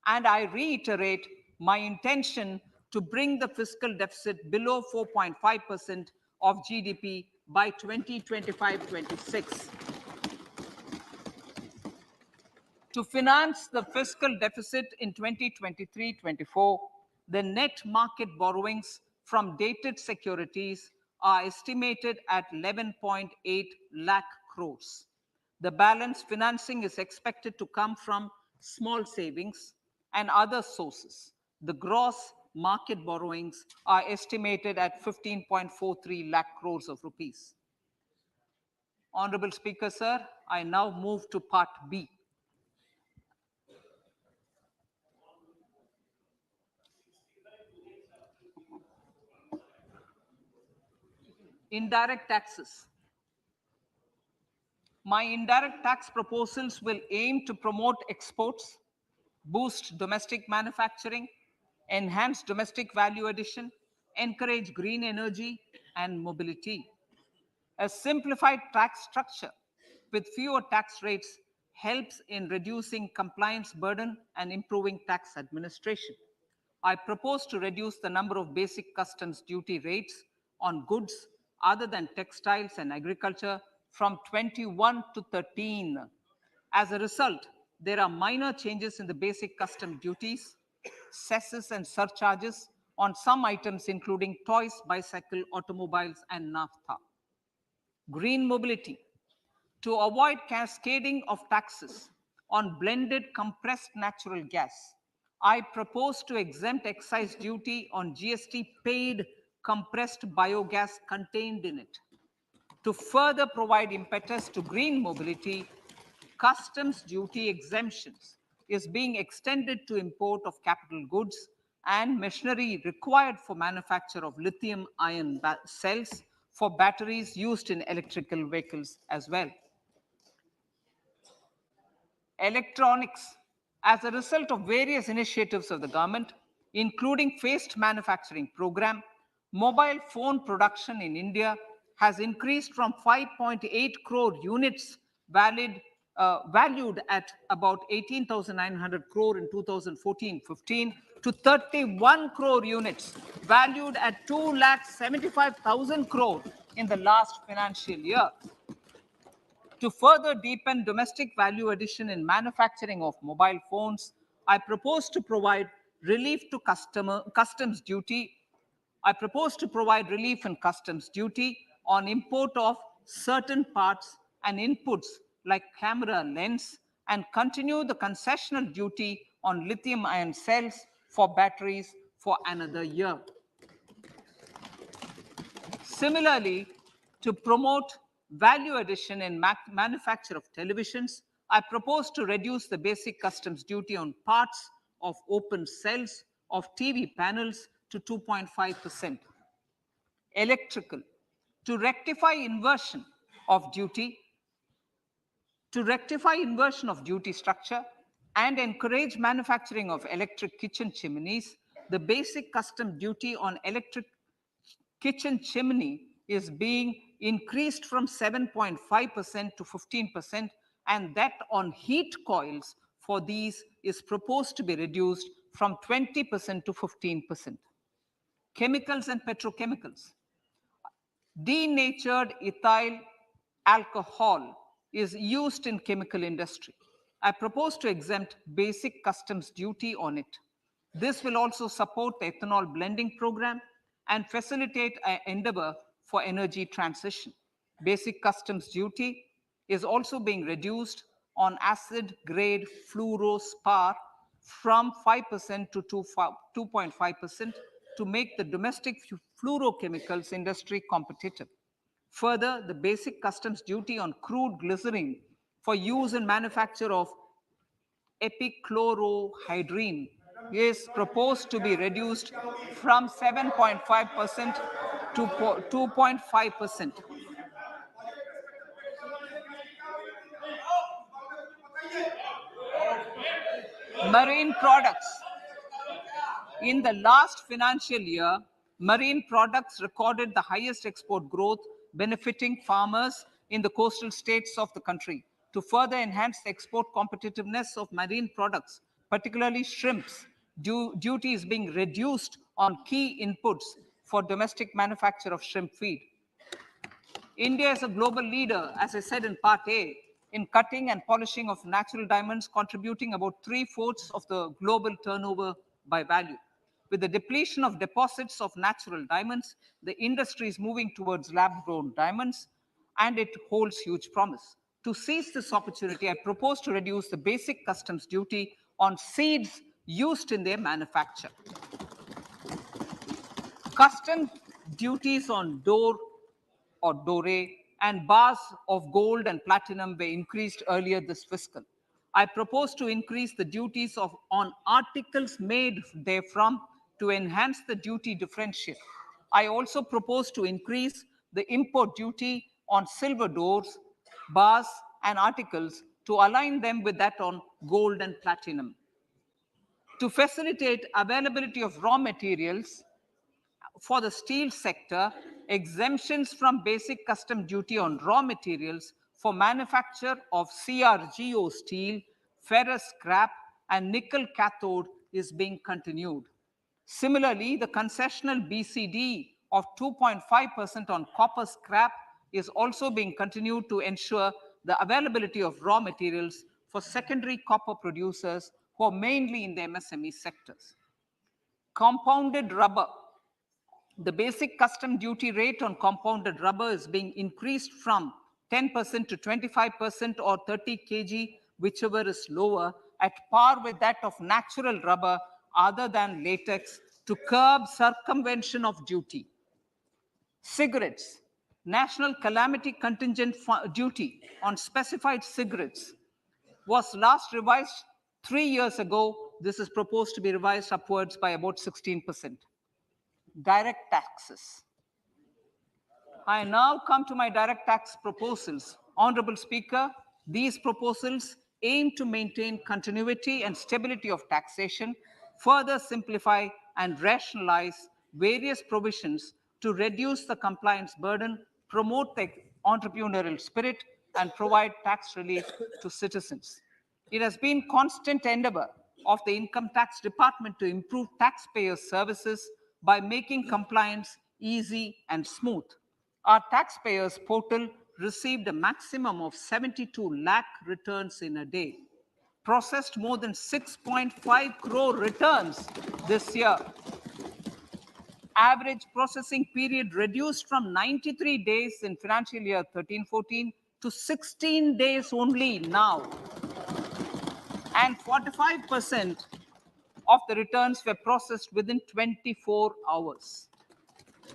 and I reiterate my intention to bring the fiscal deficit below 4.5% of GDP by 2025-26. To finance the fiscal deficit in 2023-24, the net market borrowings from dated securities are estimated at 11.8 lakh crores. The balance financing is expected to come from small savings and other sources. The gross market borrowings are estimated at 15.43 lakh crores of rupees. Honorable Speaker, sir, I now move to Part B. Indirect taxes. My indirect tax proposals will aim to promote exports, boost domestic manufacturing, enhance domestic value addition, encourage green energy and mobility. A simplified tax structure with fewer tax rates helps in reducing compliance burden and improving tax administration. I propose to reduce the number of basic customs duty rates on goods other than textiles and agriculture from 21 to 13. As a result, there are minor changes in the basic custom duties, cesses and surcharges on some items including toys, bicycle, automobiles and naphtha. Green mobility. To avoid cascading of taxes on blended compressed natural gas, I propose to exempt excise duty on GST paid compressed biogas contained in it. To further provide impetus to green mobility, customs duty exemptions is being extended to import of capital goods and machinery required for manufacture of lithium-ion cells for batteries used in electrical vehicles as well. Electronics. As a result of various initiatives of the government, including phased manufacturing program, mobile phone production in India has increased from 5.8 crore units valued at about 18,900 crore in 2014-15 to 31 crore units valued at 2,75,000 crore in the last financial year. To further deepen domestic value addition in manufacturing of mobile phones, I propose to provide relief to customs duty. I propose to provide relief in customs duty on import of certain parts and inputs like camera lens and continue the concessional duty on lithium-ion cells for batteries for another year. Similarly, to promote value addition in manufacture of televisions, I propose to reduce the basic customs duty on parts of open cells of TV panels to 2.5%. electrical, to rectify inversion of duty, structure and encourage manufacturing of electric kitchen chimneys, the basic custom duty on electric kitchen chimney is being increased from 7.5% to 15%, and that on heat coils for these is proposed to be reduced from 20% to 15%. Chemicals and petrochemicals. Denatured ethyl alcohol is used in chemical industry. I propose to exempt basic customs duty on it. This will also support the ethanol blending program and facilitate an endeavor for energy transition. Basic customs duty is also being reduced on acid grade fluorospar from 5% to 2.5% to make the domestic fluorochemicals industry competitive. Further, the basic customs duty on crude glycerin for use in manufacture of epichlorohydrin is proposed to be reduced from 7.5% to 2.5%. Marine products. In the last financial year, marine products recorded the highest export growth, benefiting farmers in the coastal states of the country. To further enhance the export competitiveness of marine products, particularly shrimps, duty is being reduced on key inputs for domestic manufacture of shrimp feed. India is a global leader, as I said in part A, in cutting and polishing of natural diamonds, contributing about 3/4 of the global turnover by value. With the depletion of deposits of natural diamonds, the industry is moving towards lab-grown diamonds, and it holds huge promise. To seize this opportunity, I propose to reduce the basic customs duty on seeds used in their manufacture. Custom duties on door or dore and bars of gold and platinum were increased earlier this fiscal. I propose to increase the duties on articles made therefrom to enhance the duty differential. I also propose to increase the import duty on silver doors, bars, and articles to align them with that on gold and platinum. To facilitate availability of raw materials for the steel sector, exemptions from basic custom duty on raw materials for manufacture of CRGO steel, ferrous scrap, and nickel cathode is being continued. Similarly, the concessional BCD of 2.5% on copper scrap is also being continued to ensure the availability of raw materials for secondary copper producers who are mainly in the MSME sectors. Compounded rubber. The basic custom duty rate on compounded rubber is being increased from 10% to 25% or 30 kg, whichever is lower, at par with that of natural rubber other than latex, to curb circumvention of duty. Cigarettes. National calamity contingent duty on specified cigarettes was last revised 3 years ago. This is proposed to be revised upwards by about 16%. Direct taxes. I now come to my direct tax proposals. Honorable Speaker, these proposals aim to maintain continuity and stability of taxation, further simplify and rationalize various provisions to reduce the compliance burden, promote the entrepreneurial spirit, and provide tax relief to citizens. It has been constant endeavor of the Income Tax Department to improve taxpayers' services by making compliance easy and smooth. Our taxpayers portal received a maximum of 72 lakh returns in a day, processed more than 6.5 crore returns this year. Average processing period reduced from 93 days in financial year 13-14 to 16 days only now. And 45% of the returns were processed within 24 hours.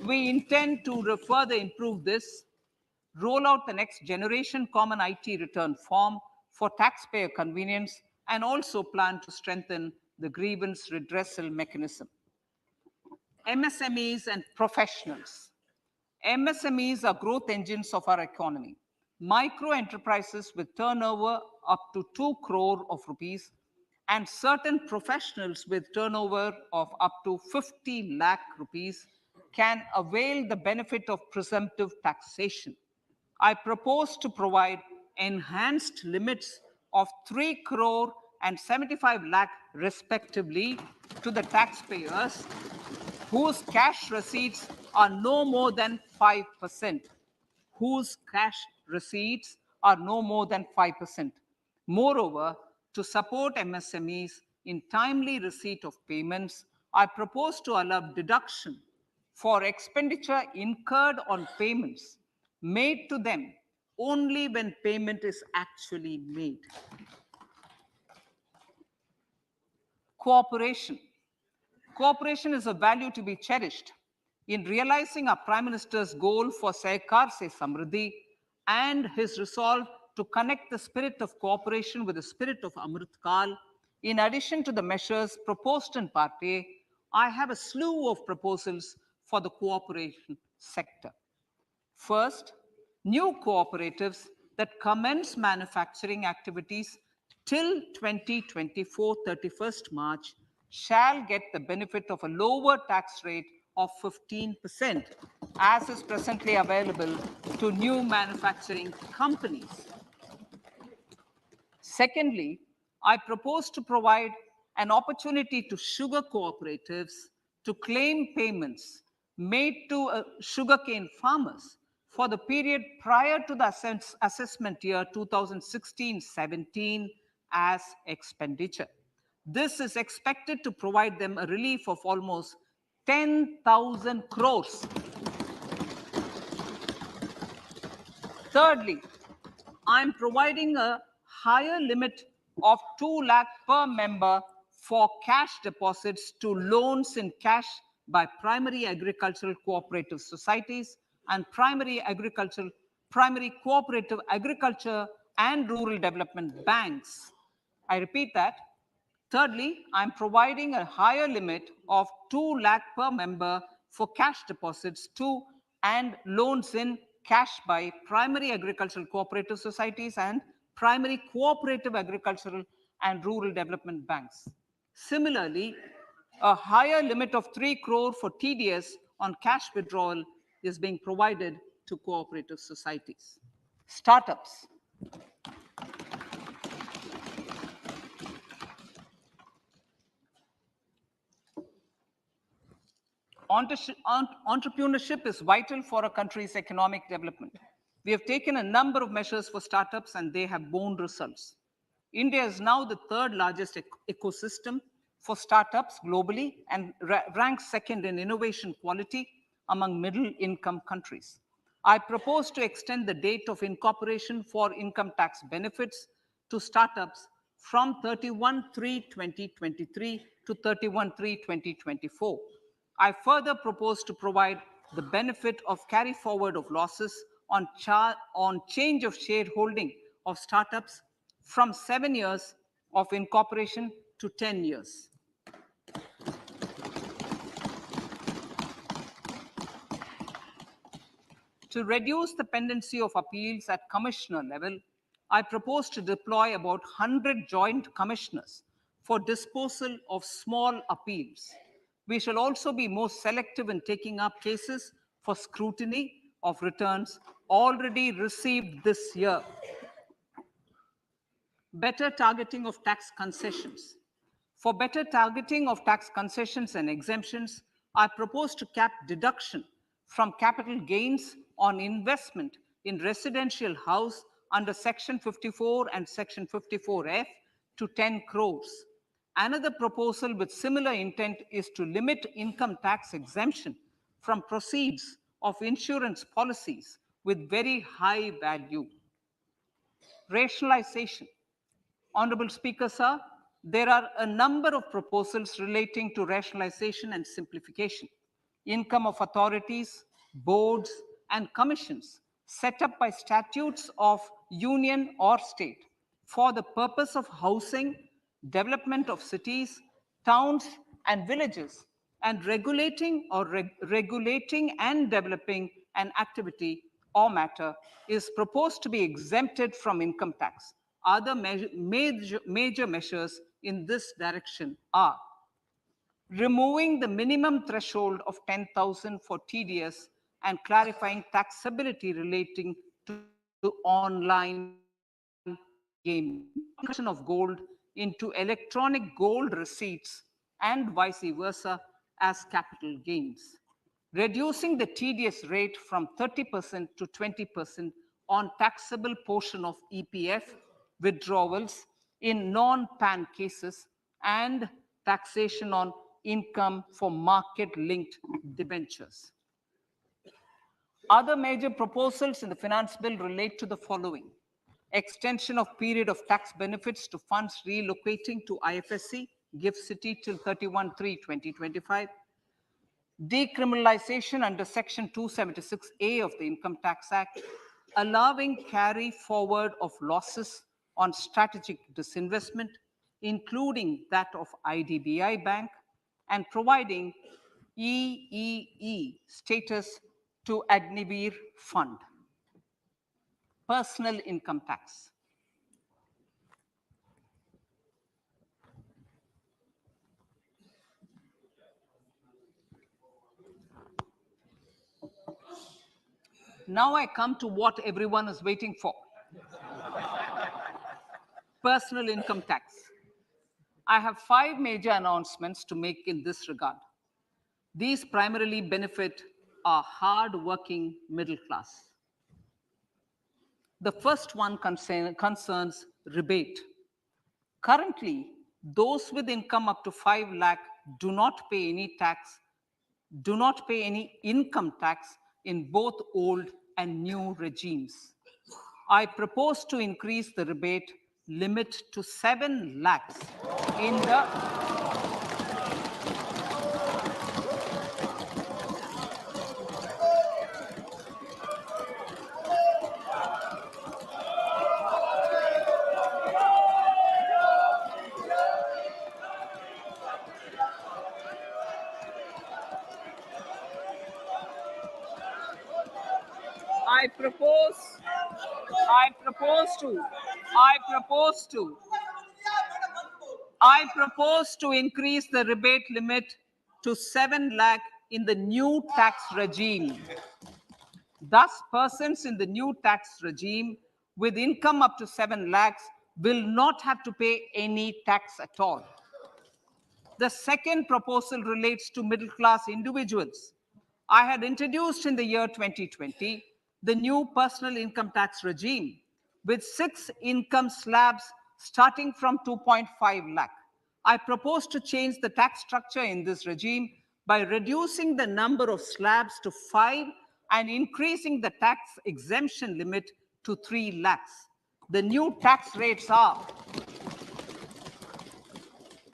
We intend to further improve this, roll out the next generation common IT return form for taxpayer convenience, and also plan to strengthen the grievance redressal mechanism. MSMEs and professionals. MSMEs are growth engines of our economy. Micro enterprises with turnover up to 2 crore of rupees and certain professionals with turnover of up to 50 lakh rupees can avail the benefit of presumptive taxation. I propose to provide enhanced limits of 3 crore and 75 lakh respectively to the taxpayers whose cash receipts are no more than 5%. Whose cash receipts are no more than 5%. Moreover, to support MSMEs in timely receipt of payments, I propose to allow deduction for expenditure incurred on payments made to them only when payment is actually made. Cooperation. Cooperation is a value to be cherished. In realizing our Prime Minister's goal for Sehkar Se Samriddhi and his resolve to connect the spirit of cooperation with the spirit of Amrit Kal, in addition to the measures proposed in Part A, I have a slew of proposals for the cooperation sector. First, new cooperatives that commence manufacturing activities till 2024 31st March shall get the benefit of a lower tax rate of 15%, as is presently available to new manufacturing companies. Secondly, I propose to provide an opportunity to sugar cooperatives to claim payments made to sugarcane farmers for the period prior to the assessment year 2016-17 as expenditure. This is expected to provide them a relief of almost 10,000 crores. Thirdly, I'm providing a higher limit of 2 lakh per member for cash deposits to loans in cash by primary agricultural cooperative societies and primary cooperative agriculture and rural development banks. I repeat that. Thirdly, I'm providing a higher limit of 2 lakh per member for cash deposits to and loans in cash by primary agricultural cooperative societies and primary cooperative agricultural and rural development banks. Similarly, a higher limit of 3 crore for TDS on cash withdrawal is being provided to cooperative societies. Startups. Entrepreneurship is vital for a country's economic development. We have taken a number of measures for startups and they have borne results. India is now the third largest ecosystem for startups globally and ranks second in innovation quality among middle income countries. I propose to extend the date of incorporation for income tax benefits to startups from 31/3/2023 to 31/3/2024. I further propose to provide the benefit of carry forward of losses on change of shareholding of startups from 7 years of incorporation to 10 years. To reduce the pendency of appeals at commissioner level, I propose to deploy about 100 joint commissioners for disposal of small appeals. We shall also be more selective in taking up cases for scrutiny of returns already received this year. Better targeting of tax concessions. For better targeting of tax concessions and exemptions, I propose to cap deduction from capital gains on investment in residential house under Section 54 and Section 54F to 10 crores. Another proposal with similar intent is to limit income tax exemption from proceeds of insurance policies with very high value. Rationalization. Honorable Speaker, sir, there are a number of proposals relating to rationalization and simplification. Income of authorities, boards, and commissions set up by statutes of union or state for the purpose of housing, development of cities, towns, and villages, and regulating and developing an activity or matter is proposed to be exempted from income tax. Other major measures in this direction are removing the minimum threshold of 10,000 for TDS and clarifying taxability relating to online gaming, conversion of gold into electronic gold receipts and vice versa as capital gains, reducing the TDS rate from 30% to 20% on taxable portion of EPF withdrawals in non-PAN cases, and taxation on income for market-linked debentures. Other major proposals in the finance bill relate to the following: extension of period of tax benefits to funds relocating to IFSC, GIFT City till 31/3/2025, decriminalization under Section 276A of the Income Tax Act, allowing carry forward of losses on strategic disinvestment, including that of IDBI Bank, and providing EEE status to Agniveer Fund. Personal income tax. Now I come to what everyone is waiting for. Personal income tax. I have 5 major announcements to make in this regard. These primarily benefit our hard-working middle class. The first one concerns rebate. Currently, those with income up to 5 lakh do not pay any tax, do not pay any income tax in both old and new regimes. I propose to increase the rebate limit to 7 lakhs in the I propose to increase the rebate limit to 7 lakh in the new tax regime. Thus, persons in the new tax regime with income up to 7 lakhs will not have to pay any tax at all. The second proposal relates to middle class individuals. I had introduced in the year 2020 the new personal income tax regime with 6 income slabs starting from 2.5 lakh. I propose to change the tax structure in this regime by reducing the number of slabs to 5 and increasing the tax exemption limit to 3 lakhs. The new tax rates are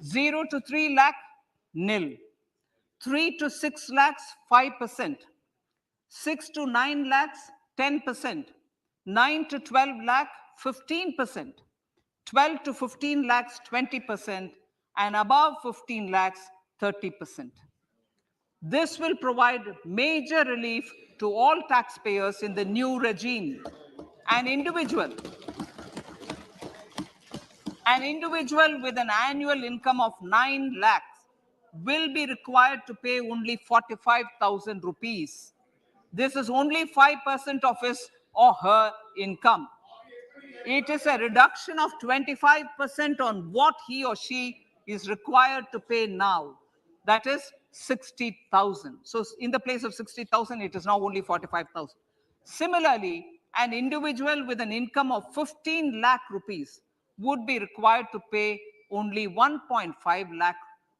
0 to 3 lakh, nil. 3 to 6 lakhs, 5%. 6 to 9 lakhs, 10%. 9 to 12 lakh, 15%. 12 to 15 lakhs, 20%. And above 15 lakhs, 30%. This will provide major relief to all taxpayers in the new regime. An individual with an annual income of 9 lakhs will be required to pay only 45,000 rupees. This is only 5% of his or her income. It is a reduction of 25% on what he or she is required to pay now. That is 60,000. So in the place of 60,000, it is now only 45,000. Similarly, an individual with an income of 15 lakh rupees would be required to pay only 1.5 lakh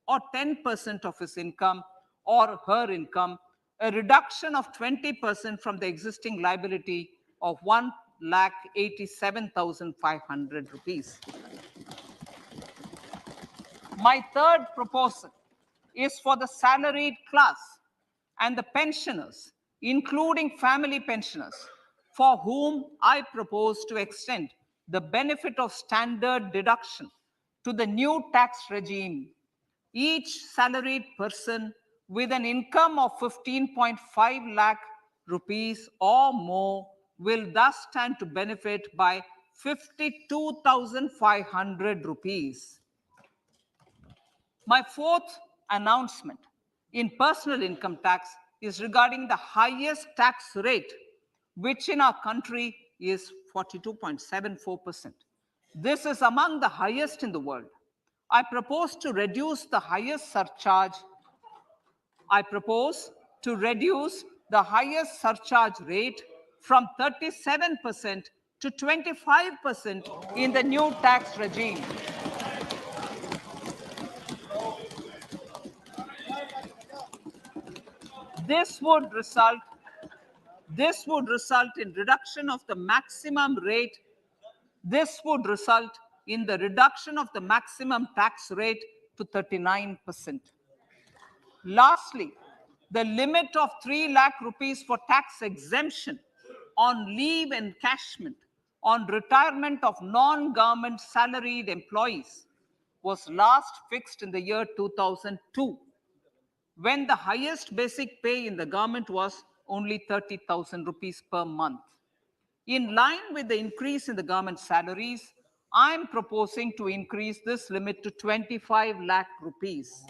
or 10% of his income or her income, a reduction of 20% from the existing liability of 1,87,500 rupees. My third proposal is for the salaried class and the pensioners, including family pensioners, for whom I propose to extend the benefit of standard deduction to the new tax regime. Each salaried person with an income of 15.5 lakh rupees or more will thus stand to benefit by 52,500 rupees. My fourth announcement in personal income tax is regarding the highest tax rate, which in our country is 42.74%. This is among the highest in the world. I propose to reduce the highest surcharge rate from 37% to 25% in the new tax regime. This would result in reduction of the maximum rate. This would result in the reduction of the maximum tax rate to 39%. Lastly, the limit of 3 lakh rupees for tax exemption on leave encashment on retirement of non-government salaried employees was last fixed in the year 2002, when the highest basic pay in the government was only 30,000 rupees per month. In line with the increase in the government salaries, I am proposing to increase this limit to 25 lakh rupees.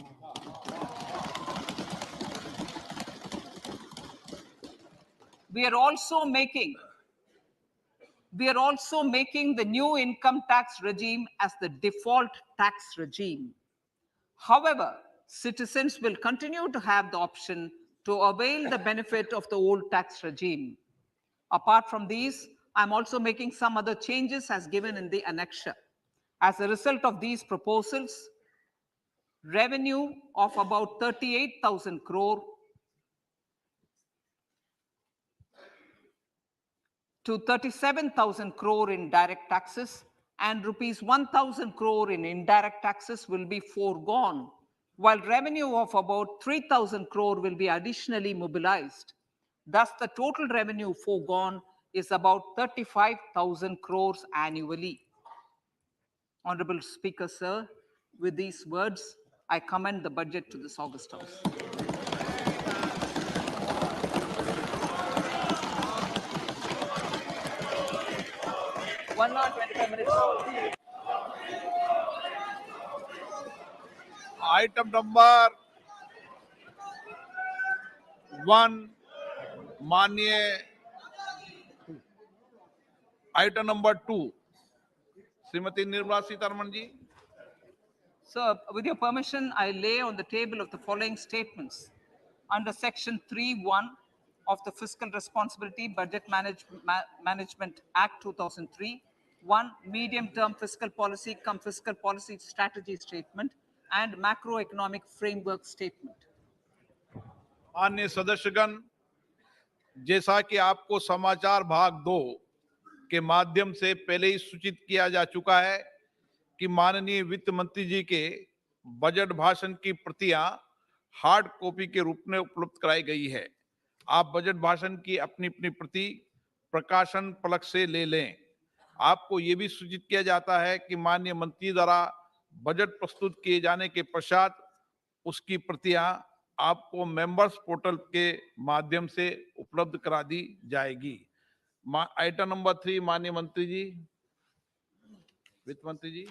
We are also making the new income tax regime as the default tax regime. However, citizens will continue to have the option to avail the benefit of the old tax regime. Apart from these, I'm also making some other changes as given in the annexure. As a result of these proposals, revenue of about 38,000 crore to 37,000 crore in direct taxes and rupees 1,000 crore in indirect taxes will be foregone, while revenue of about 3,000 crore will be additionally mobilized. Thus, the total revenue foregone is about 35,000 crores annually. Honorable Speaker, sir, with these words, I commend the budget to this August House. One hour, 25 minutes. Item number 1 माननीय item number 2 Shrimati Nirmala Sitharaman ji. Sir, with your permission, I lay on the table of the following statements. Under Section 3(1) of the Fiscal Responsibility Budget Management Act 2003, 1. Medium-term fiscal policy cum fiscal policy strategy statement and macroeconomic framework statement. माननीय सदस्यगण, जैसा कि आपको समाचार भाग 2 के माध्यम से पहले ही सूचित किया जा चुका है कि माननीय वित्त मंत्री जी के बजट भाषण की प्रतियां हार्ड कॉपी के रूप में उपलब्ध कराई गई है. आप बजट भाषण की अपनी अपनी प्रति प्रकाशन पलक से ले लें. आपको ये भी सूचित किया जाता है कि माननीय मंत्री द्वारा बजट प्रस्तुत किए जाने के पश्चात उसकी प्रतियां आपको मेंबर्स पोर्टल के माध्यम से उपलब्ध करा दी जाएगी. आइटम नंबर 3 माननीय मंत्री जी, वित्त मंत्री जी.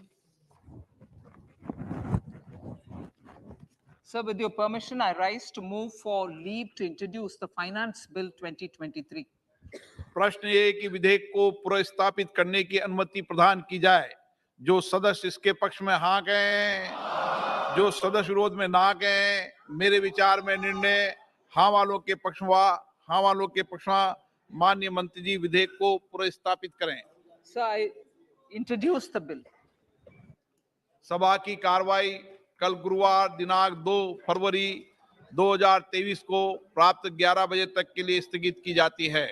Sir, with your permission, I rise to move for leave to introduce the Finance Bill 2023. प्रश्न ये कि विधेयक को पुनर्स्थापित करने की अनुमति प्रदान की जाए. जो सदस्य इसके पक्ष में हाँ कहें, जो सदस्य विरोध में ना कहें. मेरे विचार में निर्णय हाँ वालों के पक्ष में. माननीय मंत्री जी विधेयक को पुनर्स्थापित करें. Sir, I introduce the bill. सभा की कार्रवाई कल गुरुवार दिनांक 2 फरवरी 2023 को प्राप्त 11 बजे तक के लिए स्थगित की जाती है.